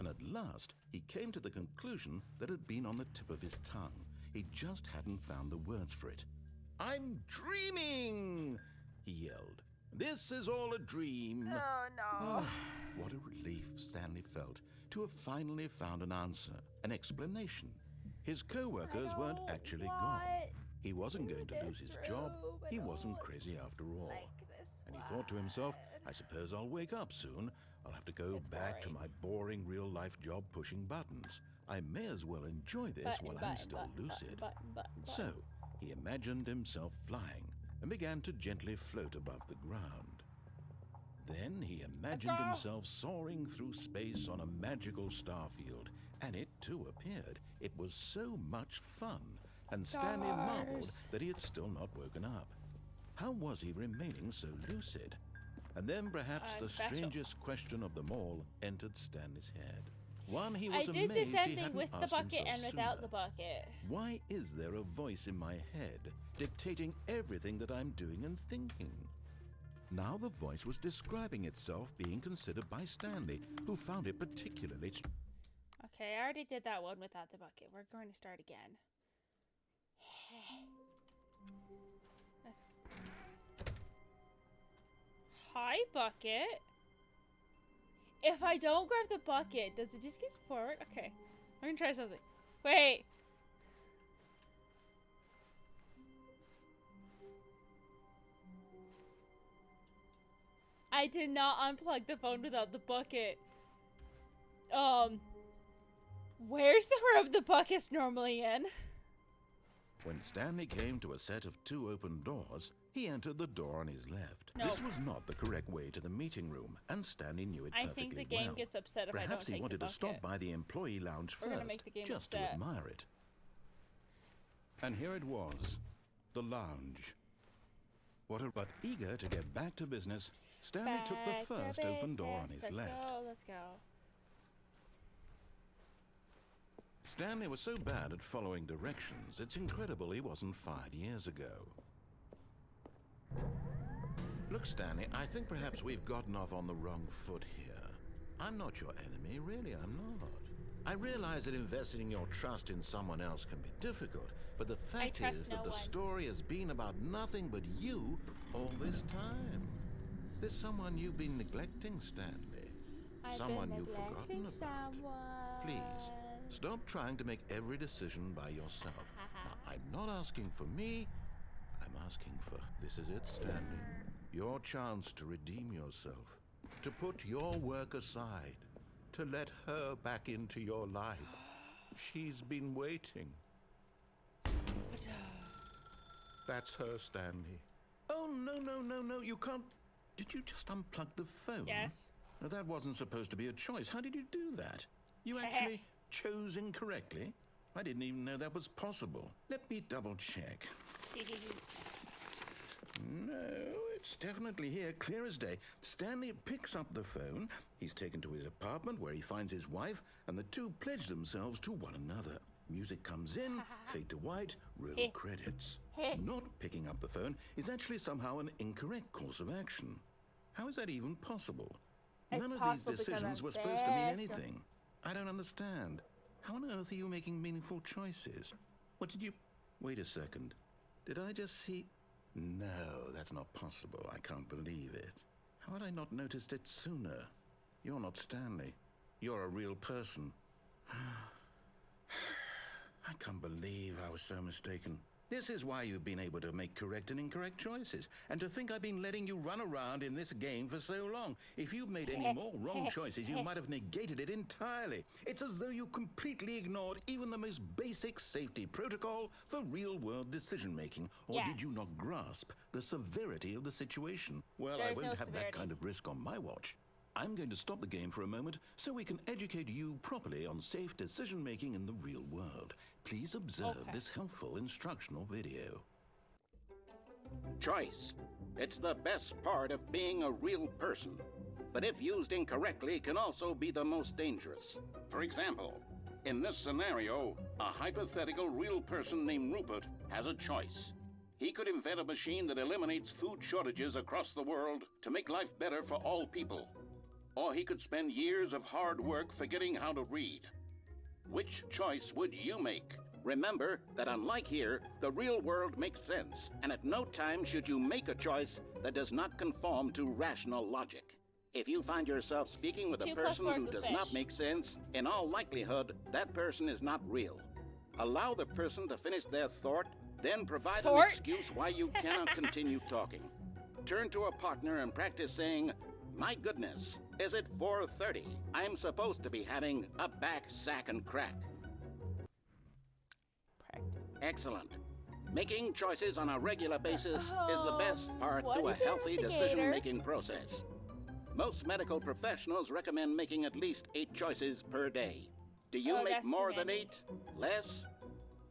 And at last, he came to the conclusion that had been on the tip of his tongue. He just hadn't found the words for it. I'm dreaming, he yelled. This is all a dream. Oh no. What a relief Stanley felt to have finally found an answer, an explanation. His co-workers weren't actually gone. He wasn't going to lose his job. He wasn't crazy after all. And he thought to himself, I suppose I'll wake up soon. I'll have to go back to my boring real-life job pushing buttons. I may as well enjoy this while I'm still lucid. So, he imagined himself flying and began to gently float above the ground. Then he imagined himself soaring through space on a magical starfield, and it too appeared. It was so much fun, and Stanley marveled that he had still not woken up. How was he remaining so lucid? And then perhaps the Special. strangest question of them all entered Stanley's head. One he I was did the amazed same he thing hadn't with the asked bucket himself and without sooner. the bucket. Why is there a voice in my head dictating everything that I'm doing and thinking? Now the voice was describing itself being considered by Stanley, who found it particularly Okay, I already did that one without the bucket. We're going to start again. Let's... Hi, bucket. If I don't grab the bucket, does it just get forward? Okay, I'm gonna try something. Wait. I did not unplug the phone without the bucket. Where's the room the bucket's normally in? When Stanley came to a set of 2 open doors, he entered the door on his left. No. This was not the correct way to the meeting room, and Stanley knew it I perfectly think the game well. gets upset if I don't Perhaps take he wanted the to stop bucket. by the employee lounge We're gonna first, make the game just upset. to admire it. And here it was, the lounge. But eager to get back to business, Stanley took the Back to first open door on business. his left. Let's go. Stanley was so bad at following directions, it's incredible he wasn't fired years ago. Look, Stanley, I think perhaps we've gotten off on the wrong foot here. I'm not your enemy, really, I'm not. I realize that investing your trust in someone else can be difficult, but the fact trust is no that the one. story has been about nothing but you all this time. There's someone you've been neglecting, Stanley. I've Someone been you've forgotten neglecting about. someone. Please, stop trying to make every decision by yourself. Now, I'm not asking for me. I'm asking for, this is it, Stanley. Your chance to redeem yourself. To put your work aside. To let her back into your life. She's been waiting. That's her, Stanley. Oh, no, you can't. Did you just unplug the phone? Yes. Now, that wasn't supposed to be a choice. How did you do that? You actually chose incorrectly? I didn't even know that was possible. Let me double check. No, it's definitely here, clear as day. Stanley picks up the phone. He's taken to his apartment where he finds his wife, and the two pledge themselves to one another. Music comes in, fade to white, roll credits. Not picking up the phone is actually somehow an incorrect course of action. How is that even possible? It's None of these possible because decisions I'm were supposed to mean special. anything. I don't understand. How on earth are you making meaningful choices? What did you... Wait a second. Did I just see... No, that's not possible. I can't believe it. How had I not noticed it sooner? You're not Stanley. You're a real person. I can't believe I was so mistaken. This is why you've been able to make correct and incorrect choices. And to think I've been letting you run around in this game for so long. If you'd made any more wrong choices, you might have negated it entirely. It's as though you completely ignored even the most basic safety protocol for real-world decision-making. Or did you Yes. not grasp the severity of the situation? Well, I There's won't no have severity. that kind of risk on my watch. I'm going to stop the game for a moment so we can educate you properly on safe decision-making in the real world. Please observe Okay. this helpful instructional video. Choice. It's the best part of being a real person. But if used incorrectly, can also be the most dangerous. For example, in this scenario, a hypothetical real person named Rupert has a choice. He could invent a machine that eliminates food shortages across the world to make life better for all people. Or he could spend years of hard work forgetting how to read. Which choice would you make? Remember that unlike here, the real world makes sense, and at no time should you make a choice that does not conform to rational logic. If you find yourself speaking with a 2 plus person who worthless does not fish. make sense, in all likelihood, that person is not real. Allow the person to finish their thought, then provide an Thought? excuse why you cannot continue talking. Turn to a partner and practice saying, "My goodness, is it 4:30? I'm supposed to be having a back, sack, and crack." Excellent. Making choices on a regular basis is the best part what to a if it was healthy the gator? decision-making process. Most medical professionals recommend making at least 8 choices per day. Do you Oh, make that's too more than many. 8? Less?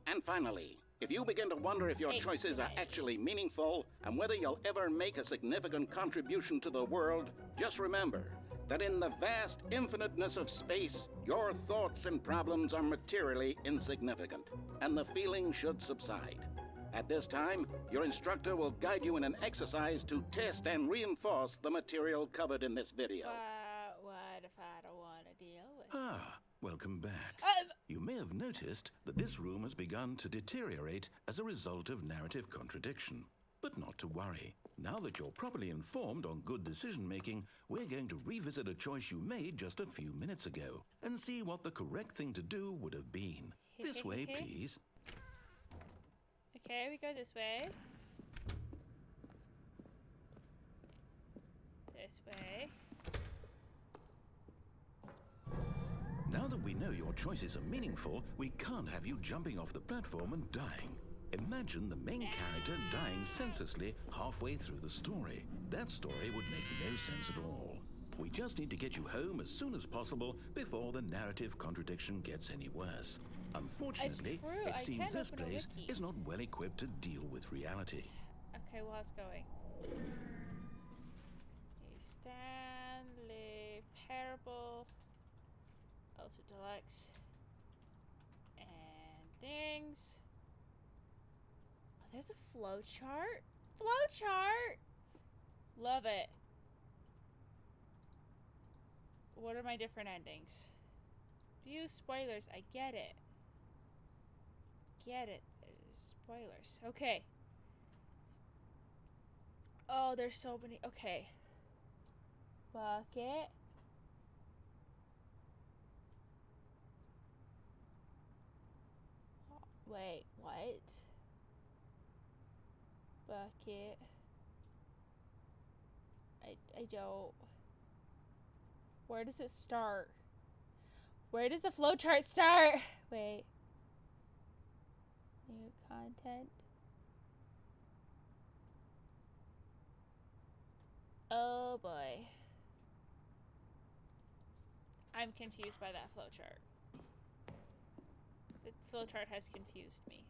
And finally, if you begin to wonder if your 8's choices too are many. actually meaningful and whether you'll ever make a significant contribution to the world, just remember that in the vast infiniteness of space, your thoughts and problems are materially insignificant, and the feeling should subside. At this time, your instructor will guide you in an exercise to test and reinforce the material covered in this video. What if I don't want to deal with? Ah, welcome back. You may have noticed that this room has begun to deteriorate as a result of narrative contradiction. But not to worry. Now that you're properly informed on good decision-making, we're going to revisit a choice you made just a few minutes ago and see what the correct thing to do would have been. This way, please. Okay, we go this way. This way. Now that we know your choices are meaningful, we can't have you jumping off the platform and dying. Imagine the main character dying senselessly halfway through the story. That story would make no sense at all. We just need to get you home as soon as possible before the narrative contradiction gets any worse. Unfortunately, true, it I seems can't this open a place wiki. is not well equipped to deal with reality. Okay, well, it's going. Okay, Stanley Parable, Ultra Deluxe, endings. Oh, there's a flow chart. Flow chart. Love it. What are my different endings? View spoilers. I get it. Get it. Spoilers. Okay. Oh, there's so many. Okay. Bucket. Wait, what? Bucket. I don't. Where does it start? Where does the flowchart start? Wait. New content. Oh boy. I'm confused by that flowchart. The flowchart has confused me.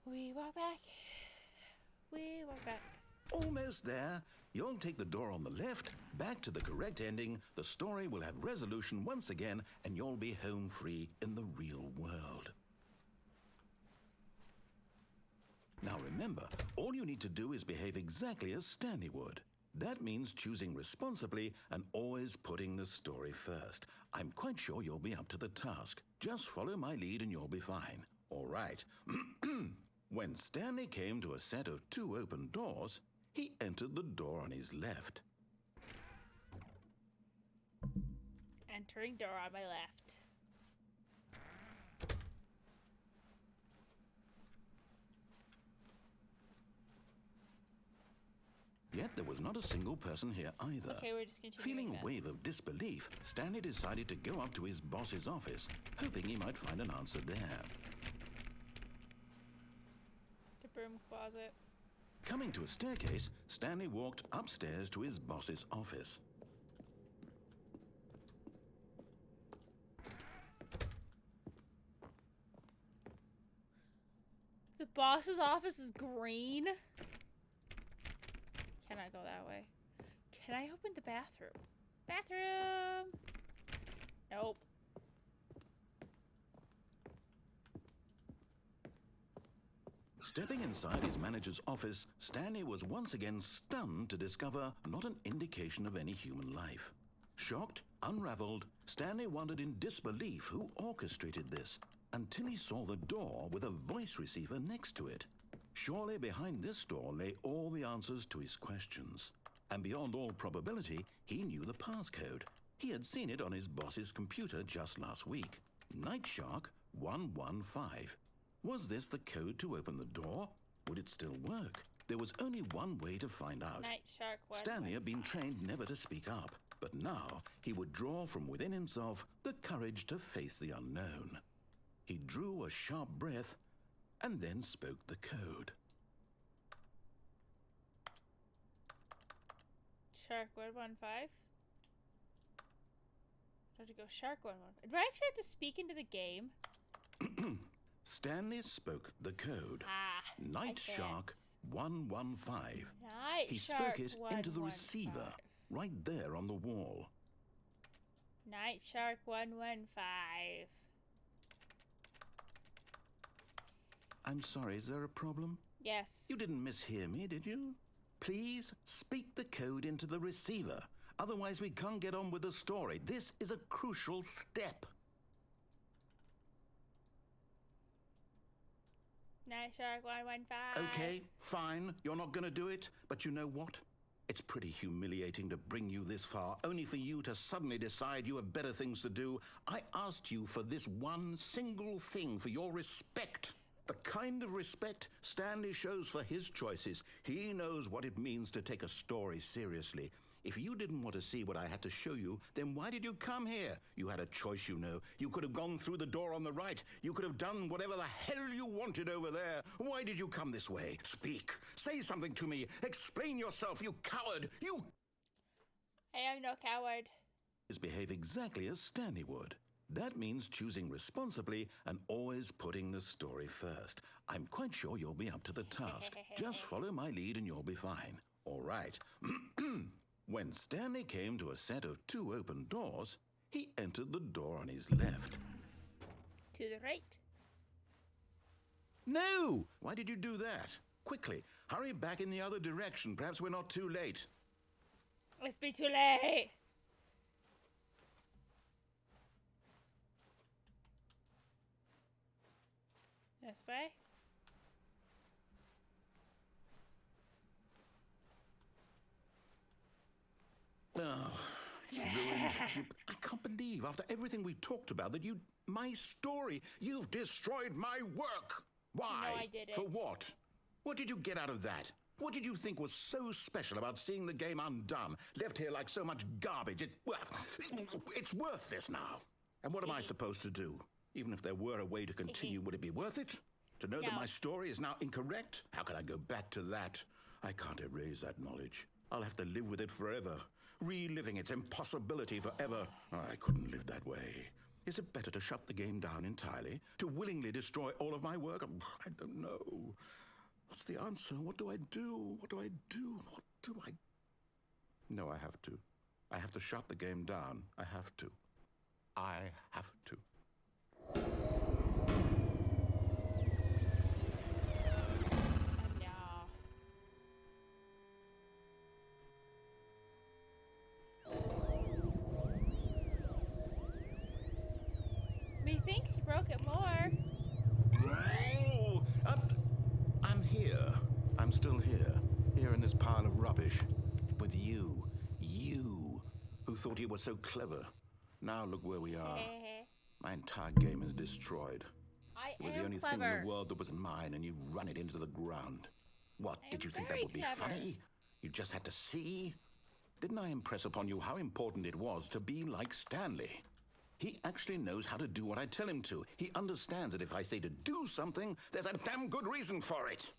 We walk back. We walk back. Almost there. You'll take the door on the left, back to the correct ending, the story will have resolution once again, and you'll be home free in the real world. Now remember, all you need to do is behave exactly as Stanley would. That means choosing responsibly and always putting the story first. I'm quite sure you'll be up to the task. Just follow my lead and you'll be fine. All right. When Stanley came to a set of 2 open doors, he entered the door on his left. Entering door on my left. Yet there was not a single person here either. Okay, we're just continuing. Feeling then. a wave of disbelief, Stanley decided to go up to his boss's office, hoping he might find an answer there. The broom closet. Coming to a staircase, Stanley walked upstairs to his boss's office. The boss's office is green. Can I go that way? Can I open the bathroom? Bathroom! Nope. Stepping inside his manager's office, Stanley was once again stunned to discover not an indication of any human life. Shocked, unraveled, Stanley wondered in disbelief who orchestrated this, until he saw the door with a voice receiver next to it. Surely behind this door lay all the answers to his questions. And beyond all probability, he knew the passcode. He had seen it on his boss's computer just last week. Night Shark 115. Was this the code to open the door? Would it still work? There was only one way to find out. Night Shark 115. Stanley had been trained never to speak up, but now he would draw from within himself the courage to face the unknown. He drew a sharp breath and then spoke the code. Shark 115? I have to go Shark 115. Do I actually have to speak into the game? Stanley spoke the code. Night I Shark can't. 115. Night He Shark spoke it into the 115. receiver, right there on the wall. Night Shark 115. I'm sorry, is there a problem? Yes. You didn't mishear me, did you? Please speak the code into the receiver. Otherwise, we can't get on with the story. This is a crucial step. Night Shark 115. Okay, fine. You're not going to do it. But you know what? It's pretty humiliating to bring you this far, only for you to suddenly decide you have better things to do. I asked you for this one single thing, for your respect. The kind of respect Stanley shows for his choices. He knows what it means to take a story seriously. If you didn't want to see what I had to show you, then why did you come here? You had a choice, you know. You could have gone through the door on the right. You could have done whatever the hell you wanted over there. Why did you come this way? Speak. Say something to me. Explain yourself, you coward. You... I am no coward. Behave exactly as Stanley would. That means choosing responsibly and always putting the story first. I'm quite sure you'll be up to the task. Just follow my lead and you'll be fine. All right. When Stanley came to a set of 2 open doors, he entered the door on his left. To the right. No! Why did you do that? Quickly, hurry back in the other direction. Perhaps we're not too late. Let's be too late. This way. I can't believe, after everything we talked about, that you... My story! You've destroyed my work! Why? No, I didn't. For what? What did you get out of that? What did you think was so special about seeing the game undone, left here like so much garbage? It's worthless now. And what am I supposed to do? Even if there were a way to continue, would it be worth it? To know that No. my story is now incorrect? How can I go back to that? I can't erase that knowledge. I'll have to live with it forever, reliving its impossibility forever. I couldn't live that way. Is it better to shut the game down entirely? To willingly destroy all of my work? I don't know. What's the answer? What do I do? What do I do? What do I... No, I have to. I have to shut the game down. I have to. I have to. No. Methinks you broke it more. Oh, I'm here. I'm still here. Here in this pile of rubbish. With you. You, who thought you were so clever. Now look where we are. My entire game is destroyed. I It was am the only clever. thing in the world that was mine, and you've run it into the ground. What, I did am you think that very would be clever. funny? You just had to see? Didn't I impress upon you how important it was to be like Stanley? He actually knows how to do what I tell him to. He understands that if I say to do something, there's a damn good reason for it.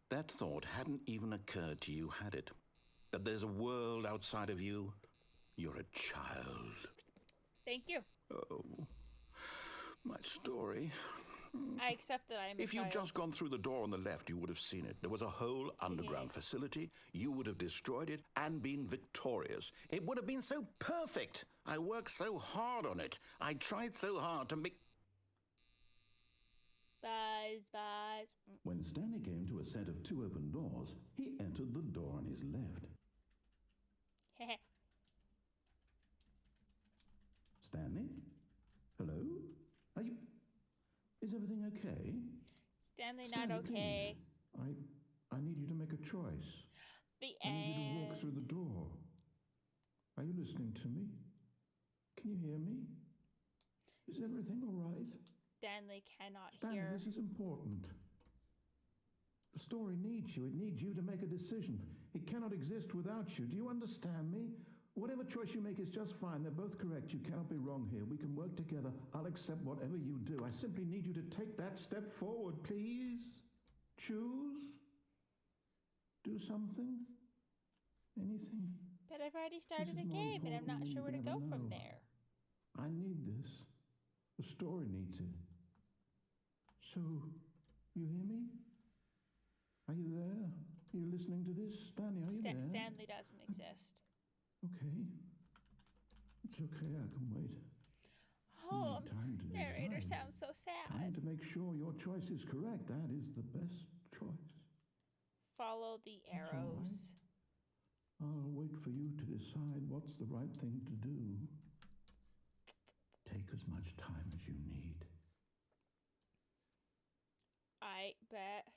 That thought hadn't even occurred to you, had it? That there's a world outside of you? You're a child. Thank you. Oh, my story. I accept that I am a If you'd child. just gone through the door on the left, you would have seen it. There was a whole underground facility. You would have destroyed it and been victorious. It would have been so perfect. I worked so hard on it. I tried so hard to make... Buzz. When Stanley came to a set of 2 open doors, he entered the door on his left. Stanley? Hello? Are you... Is everything okay? Stanley not Stanley, okay. please. I need you to make a choice. The I need you to walk end. through the door. Are you listening to me? Can you hear me? Is everything all right? Stanley cannot Stanley, hear. this is important. The story needs you. It needs you to make a decision. It cannot exist without you. Do you understand me? Whatever choice you make is just fine. They're both correct. You cannot be wrong here. We can work together. I'll accept whatever you do. I simply need you to take that step forward, please. Choose. Do something. Anything. But I've already started is the more game and I'm not important sure where than to you go ever from know. there. I need this. The story needs it. So, you hear me? Are you there? Are you listening to this? Stanley, are you there? Stanley doesn't exist. Okay. It's okay, I can wait. Oh, need time to narrator decide. sounds so Time sad. to make sure your choice is correct. That is the best choice. Follow the all right. arrows. I'll wait for you to decide what's the right thing to do. Take as much time as you need. I bet.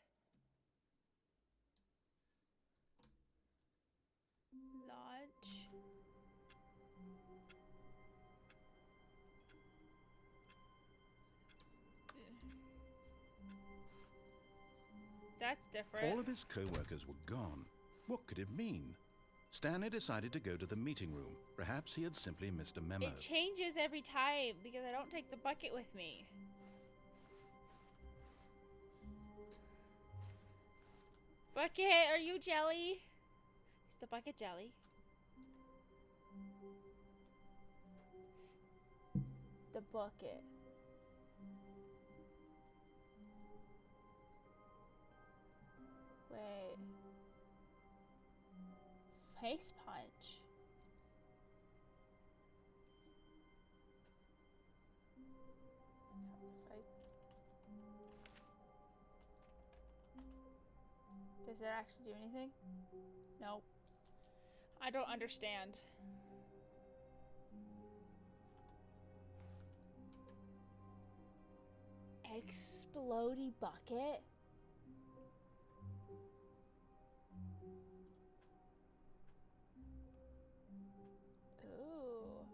Launch. That's different. All of his co-workers were gone. What could it mean? Stanley decided to go to the meeting room. Perhaps he had simply missed a memo. It changes every time because I don't take the bucket with me. Bucket, are you jelly? Is the bucket jelly? The bucket. Wait. Face punch. Does it actually do anything? Nope. I don't understand. Explodey bucket? Ooh.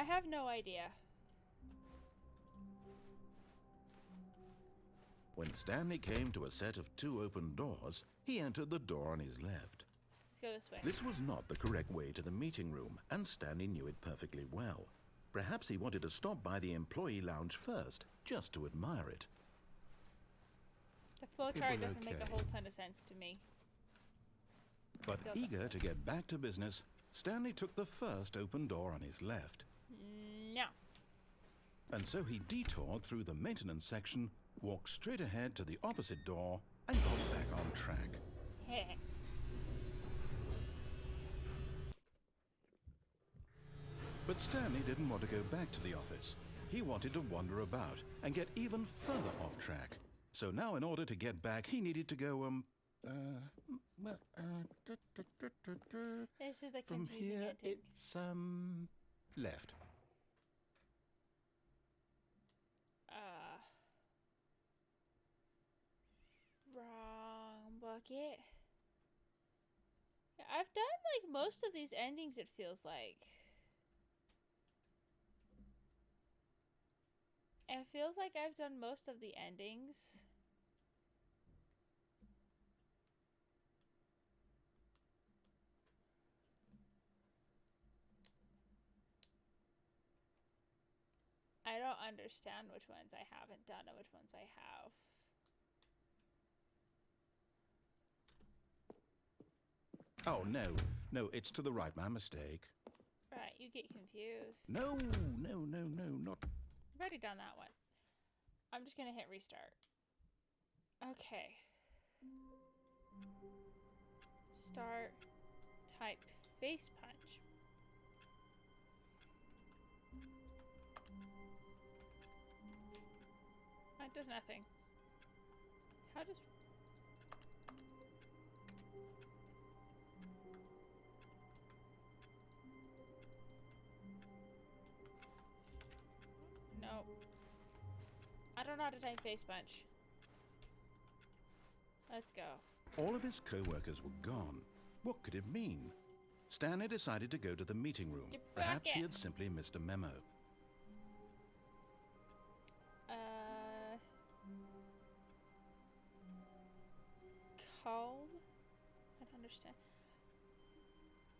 I have no idea. When Stanley came to a set of 2 open doors, he entered the door on his left. Let's go this way. This was not the correct way to the meeting room, and Stanley knew it perfectly well. Perhaps he wanted to stop by the employee lounge first, just to admire it. The flowchart was doesn't make a okay. whole ton of sense to me. But Still eager doesn't. to get back to business, Stanley took the first open door on his left. No. And so he detoured through the maintenance section, walked straight ahead to the opposite door, and got back on track. Heh. But Stanley didn't want to go back to the office. He wanted to wander about and get even further off track. So now in order to get back, he needed to go, This is a from confusing here, ending. it's, left. Wrong bucket. Yeah, I've done like most of these endings, it feels like. It feels like I've done most of the endings. I don't understand which ones I haven't done and which ones I have. Oh, no, it's to the right, my mistake. Right, you get confused. No, not... I've already done that one. I'm just gonna hit restart. Okay. Start. Type face punch. That does nothing. How does... No. I don't know how to type face punch. Let's go. All of his co-workers were gone. What could it mean? Stanley decided to go to the meeting room. Get Perhaps back he in. had simply missed a memo. Calm? I don't understand.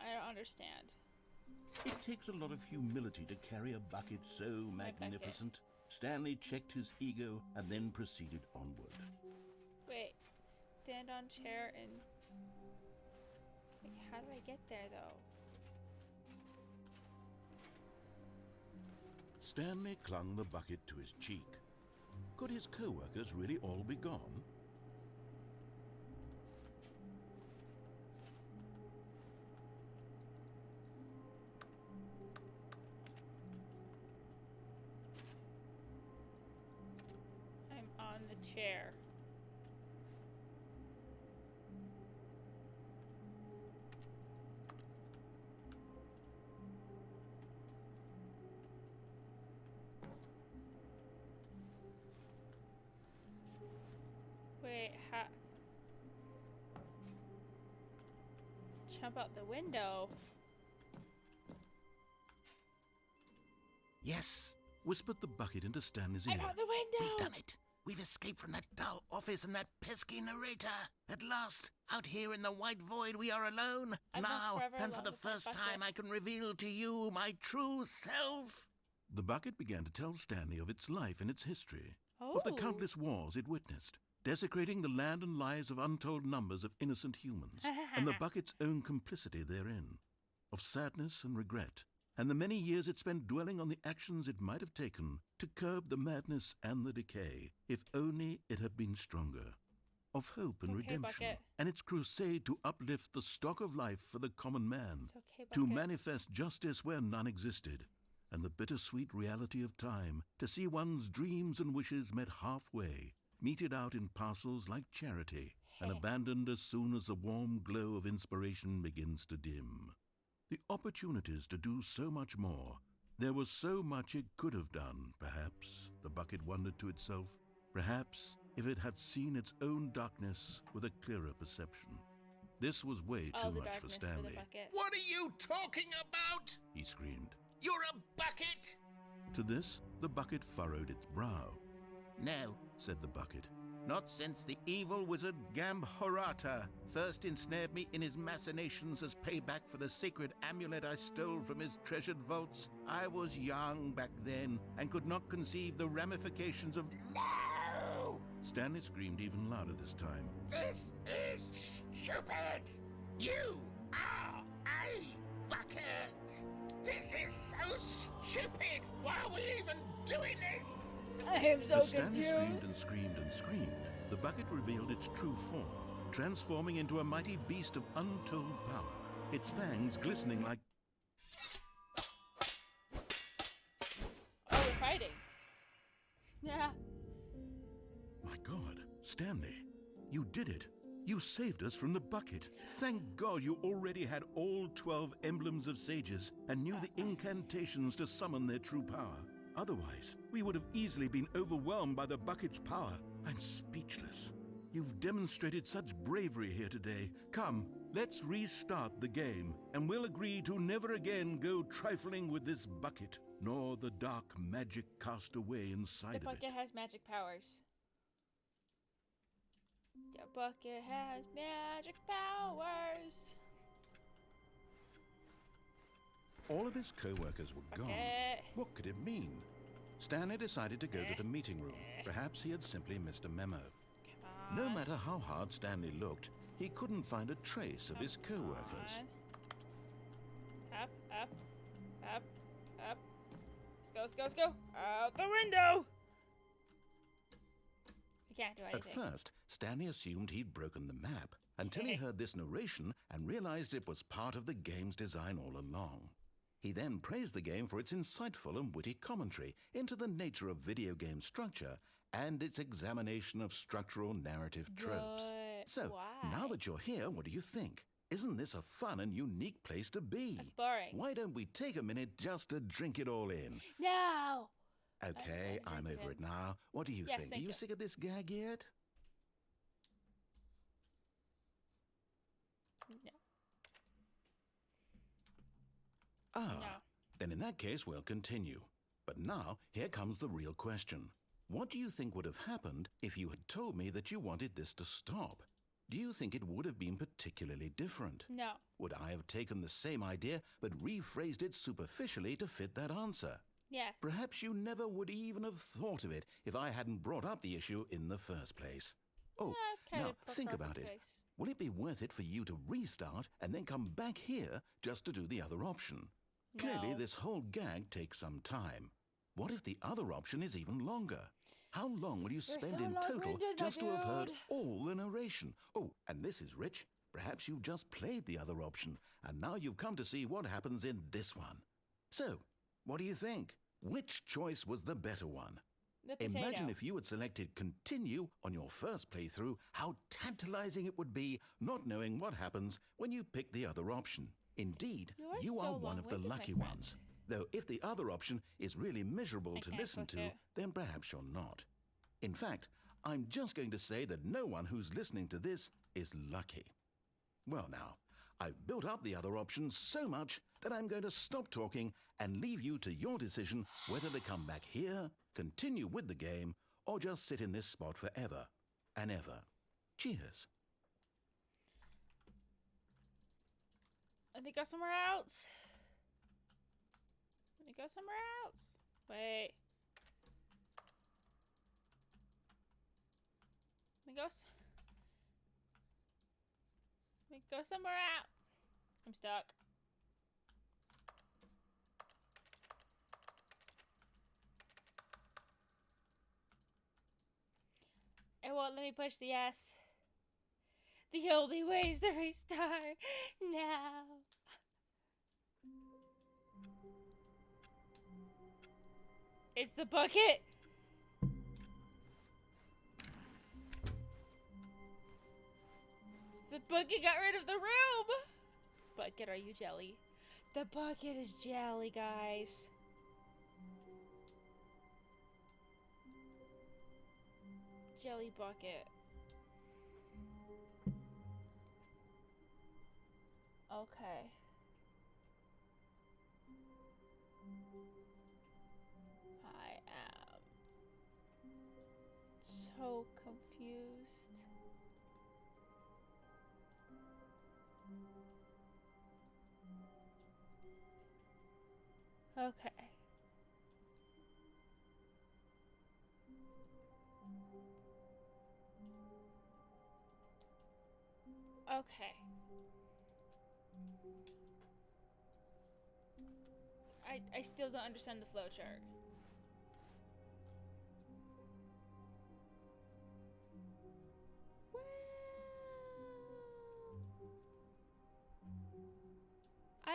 I don't understand. It takes a lot of humility to carry a bucket so bucket. magnificent. Stanley checked his ego and then proceeded onward. Wait, stand on chair and... Wait, how do I get there, though? Stanley clung the bucket to his cheek. Could his co-workers really all be gone? I'm on the chair. Wait, how... Jump out the window. Yes, whispered the bucket into Stanley's ear. I'm out the window! We've done it. We've escaped from that dull office and that pesky narrator. At last, out here in the white void, we are alone. I'm now, forever and for alone the with my first bucket. time, I can reveal to you my true self. The bucket began to tell Stanley of its life and its history, of the Oh. countless wars it witnessed, desecrating the land and lives of untold numbers of innocent humans, and the bucket's own complicity therein, of sadness and regret, and the many years it spent dwelling on the actions it might have taken to curb the madness and the decay, if only it had been stronger, of hope and Okay, redemption, Bucket. and its crusade to uplift the stock of life for the common man, It's okay, to Bucket. manifest justice where none existed, and the bittersweet reality of time to see one's dreams and wishes met halfway, meted out in parcels like charity, and abandoned as soon as the warm glow of inspiration begins to dim. The opportunities to do so much more. There was so much it could have done, perhaps, the bucket wondered to itself. Perhaps if it had seen its own darkness with a clearer perception. This was way All too the much for darkness for the Stanley. bucket. What are you talking about? He screamed. You're a bucket! To this, the bucket furrowed its brow. No, Said the bucket. not since the evil wizard Gambhorata first ensnared me in his machinations as payback for the sacred amulet I stole from his treasured vaults. I was young back then and could not conceive the ramifications of... No! Stanley screamed even louder this time. This is stupid! You are a bucket! This is so stupid! Why are we even doing this? I am so As Stanley screamed confused. and screamed and screamed, the bucket revealed its true form, transforming into a mighty beast of untold power, its fangs glistening like... Oh, we're fighting. Yeah. My God, Stanley, you did it. You saved us from the bucket. Thank God you already had all 12 emblems of sages and knew the incantations to summon their true power. Otherwise, we would have easily been overwhelmed by the bucket's power. I'm speechless. You've demonstrated such bravery here today. Come, let's restart the game, and we'll agree to never again go trifling with this bucket, nor the dark magic cast away The inside of bucket it. has magic powers. The bucket has magic powers. All of his co-workers were gone. Bucket. What could it mean? Stanley decided to go to the meeting room. Perhaps he had simply missed a memo. Come No on. matter how hard Stanley looked, he couldn't find a trace of his co-workers. Up, up, up, up. Let's go, let's go, let's go. Out the window! I can't do At anything. first, Stanley assumed he'd broken the map, until he heard this narration and realized it was part of the game's design all along. He then praised the game for its insightful and witty commentary into the nature of video game structure and its examination of structural narrative tropes. But So, why? now that you're here, what do you think? Isn't this a fun and unique place to be? That's boring. Why don't we take a minute just to drink it all in? No! Okay, I'm drinking over it. it now. What do you Yes, think? Are thank you you. sick of this gag yet? No. Ah, No. then in that case, we'll continue. But now, here comes the real question. What do you think would have happened if you had told me that you wanted this to stop? Do you think it would have been particularly different? No. Would I have taken the same idea but rephrased it superficially to fit that answer? Yes. Perhaps you never would even have thought of it if I hadn't brought up the issue in the first place. Oh, Yeah, it's kind now of a think perfect about it. place. Will it be worth it for you to restart and then come back here just to do the other option? Clearly, No. this whole gag takes some time. What if the other option is even longer? How long will you You're spend so in total long-winded, my just to have heard dude. all the narration? Oh, and this is rich. Perhaps you've just played the other option, and now you've come to see what happens in this one. So, what do you think? Which choice was the better one? The potato. Imagine if you had selected continue on your first playthrough, how tantalizing it would be not knowing what happens when you pick the other option. Indeed, You are you so are one of the long-winded, my lucky friend. ones. Though if the other option is really miserable I to can't listen cook to, it. then perhaps you're not. In fact, I'm just going to say that no one who's listening to this is lucky. Well now, I've built up the other option so much that I'm going to stop talking and leave you to your decision whether to come back here, continue with the game, or just sit in this spot forever and ever. Cheers. Let me go somewhere else. Let me go somewhere else. Wait. Let me go. Let me go somewhere out. I'm stuck. It won't let me push the S. The only way is to restart now. It's the bucket. The bucket got rid of the room. Bucket, are you jelly? The bucket is jelly, guys. Jelly bucket. Okay. so confused. Okay. Okay. I still don't understand the flowchart.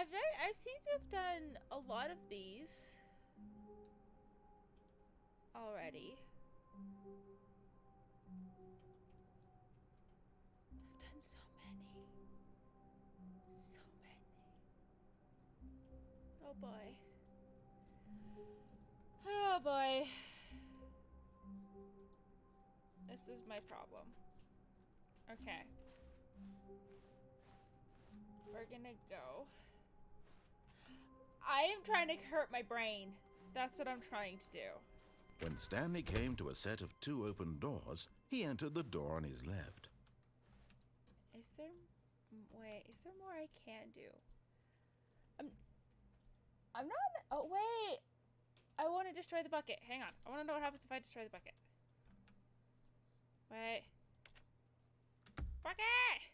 Well, I seem to have done a lot of these already. I've done so many. So many. Oh boy. Oh boy. This is my problem. Okay. We're gonna go. I am trying to hurt my brain. That's what I'm trying to do. When Stanley came to a set of 2 open doors, he entered the door on his left. Is there... Wait, is there more I can do? I'm not... Oh, wait! I want to destroy the bucket. Hang on. I want to know what happens if I destroy the bucket. Wait. Bucket!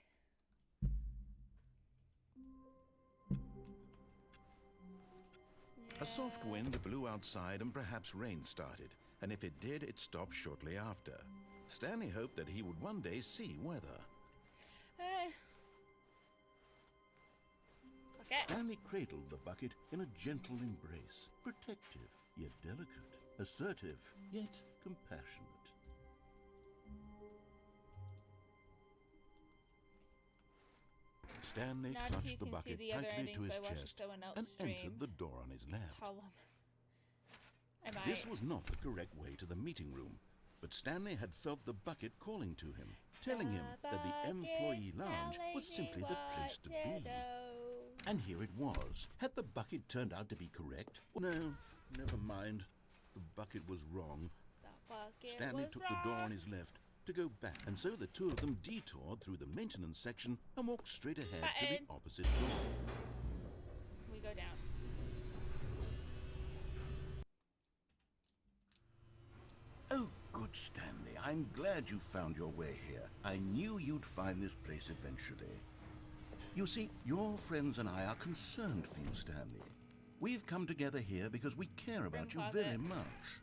A soft wind blew outside and perhaps rain started, and if it did, it stopped shortly after. Stanley hoped that he would one day see weather. Okay. Stanley cradled the bucket in a gentle embrace, protective yet delicate, assertive yet compassionate. Stanley Not if clutched you the can see bucket the other tightly endings to his by watching chest someone else and stream. entered the door on his left. How long am I? This was not the correct way to the meeting room, but Stanley had felt the bucket calling to him, telling him that the employee lounge was simply the place to be. And here it was. Had the bucket turned out to be correct? No, never mind. The bucket was wrong. Stanley took the door on his left to go back, and so the two of them detoured through the maintenance section and walked straight ahead to the opposite door. We go down. Oh, good Stanley. I'm glad you found your way here. I knew you'd find this place eventually. You see, your friends and I are concerned for you, Stanley. We've come together here because we care about you very much.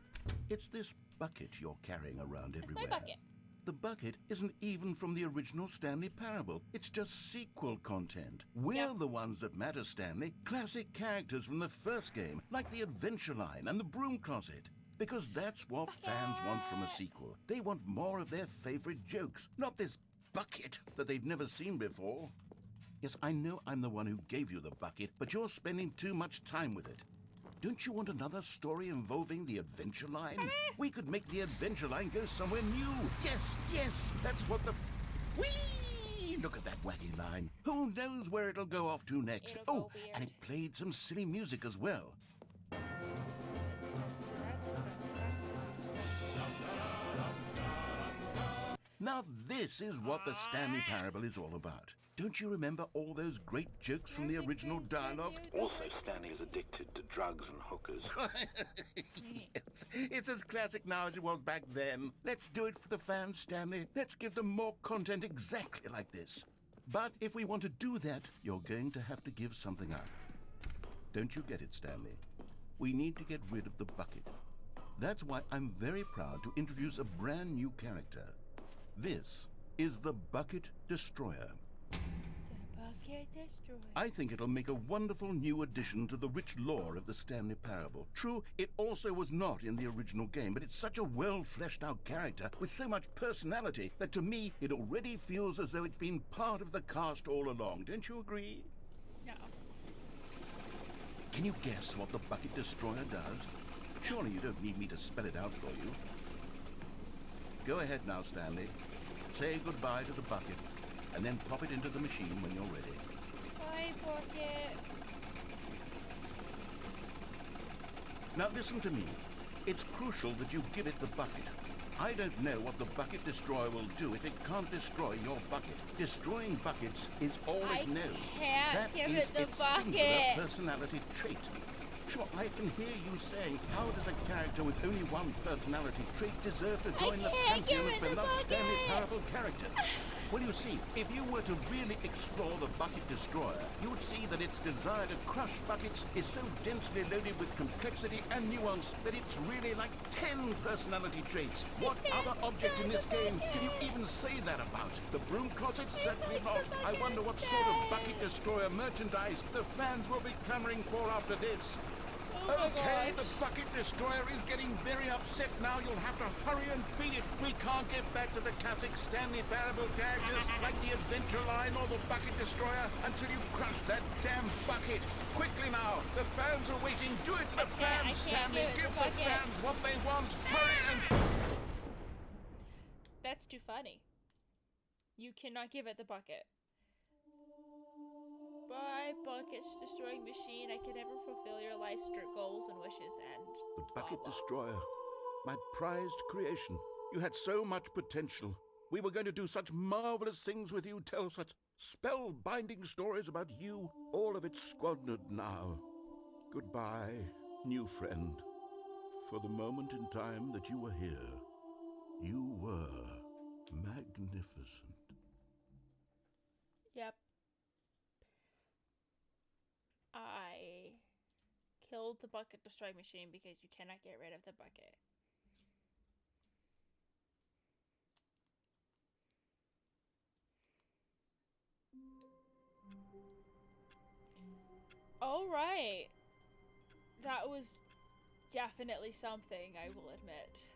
It's this bucket you're carrying around everywhere. My bucket. The bucket isn't even from the original Stanley Parable. It's just sequel content. We're the ones that matter, Stanley. Classic characters from the first game, like the Adventure Line and the Broom Closet. Because that's what fans want from a sequel. They want more of their favorite jokes, not this bucket that they've never seen before. Yes, I know I'm the one who gave you the bucket, but you're spending too much time with it. Don't you want another story involving the Adventure Line? We could make the Adventure Line go somewhere new. Yes, yes, that's what the... Whee! Look at that wacky line. Who knows where it'll go off to next? It'll go Oh, weird. and it played some silly music as well. Now this is what the Stanley Parable is all about. Don't you remember all those great jokes from the original dialogue? Also, Stanley is addicted to drugs and hookers. Yes, it's as classic now as it was back then. Let's do it for the fans, Stanley. Let's give them more content exactly like this. But if we want to do that, you're going to have to give something up. Don't you get it, Stanley? We need to get rid of the bucket. That's why I'm very proud to introduce a brand new character. This is the Bucket Destroyer. The bucket destroyer. I think it'll make a wonderful new addition to the rich lore of the Stanley Parable. True, it also was not in the original game, but it's such a well-fleshed-out character with so much personality that to me it already feels as though it's been part of the cast all along. Don't you agree? No. Can you guess what the Bucket Destroyer does? Surely you don't need me to spell it out for you. Go ahead now, Stanley. Say goodbye to the bucket, and then pop it into the machine when you're ready. Bye, bucket. Now listen to me. It's crucial that you give it the bucket. I don't know what the Bucket Destroyer will do if it can't destroy your bucket. Destroying buckets is all I it knows. can't That give is it the its singular bucket. personality trait. Sure, I can hear you saying, how does a character with only one personality trait deserve to join the can't give pantheon it of the beloved Stanley bucket. Parable characters? Well, you see, if you were to really explore the Bucket Destroyer, you would see that its desire to crush buckets is so densely loaded with complexity and nuance that it's really like 10 personality traits. What other object in this game can you even say that about? The broom closet? Certainly not. I wonder what sort of Bucket Destroyer merchandise the fans will be clamoring for after this. Oh my Okay, gosh. the Bucket Destroyer is getting very upset now. You'll have to hurry and feed it. We can't get back to the classic Stanley Parable characters like the Adventure Line or the Bucket Destroyer until you crush that damn bucket. Quickly now, the fans are waiting. Do it, the I fans, can't Stanley. give it Give the the bucket. fans what they want. Hurry and... That's too funny. You cannot give it the bucket. Bye, buckets destroying machine. I can never fulfill your life's goals and wishes and The blah, Bucket blah. Destroyer, my prized creation. You had so much potential. We were going to do such marvelous things with you, tell such spellbinding stories about you. All of it squandered now. Goodbye, new friend. For the moment in time that you were here, you were magnificent. Yep. I killed the bucket destroying machine because you cannot get rid of the bucket. Alright. That was definitely something, I will admit.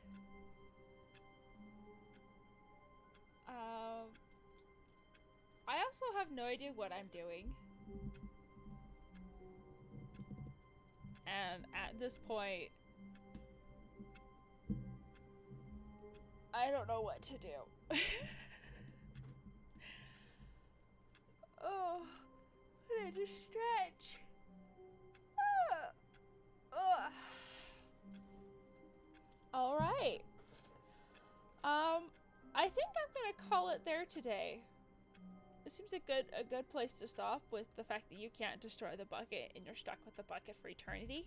I also have no idea what I'm doing. And at this point, I don't know what to do. Oh, I need to stretch. All right. I think I'm gonna call it there today. It seems a good place to stop with the fact that you can't destroy the bucket and you're stuck with the bucket for eternity.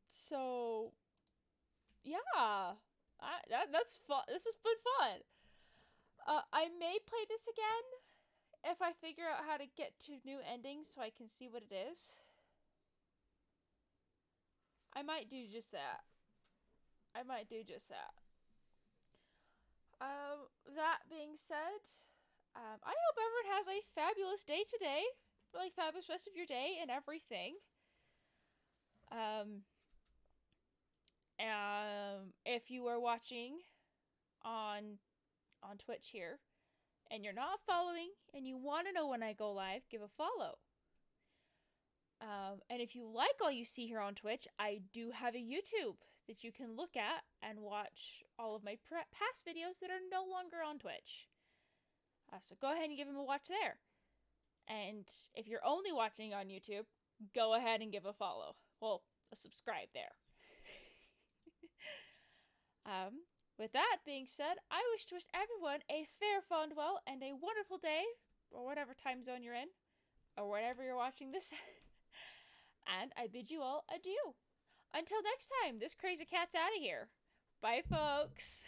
So yeah, that's fun. This has been fun. I may play this again if I figure out how to get to new endings so I can see what it is. I might do just that. That being said, I hope everyone has a fabulous day today. Really fabulous rest of your day and everything. If you are watching on Twitch here and you're not following and you want to know when I go live, give a follow. And if you like all you see here on Twitch, I do have a YouTube that you can look at and watch all of my past videos that are no longer on Twitch. So go ahead and give them a watch there. And if you're only watching on YouTube, go ahead and give a follow. Well, a subscribe there. With that being said, I wish to wish everyone a fair, fond, well, and a wonderful day, or whatever time zone you're in, or wherever you're watching this. And I bid you all adieu. Until next time, this crazy cat's out of here. Bye, folks.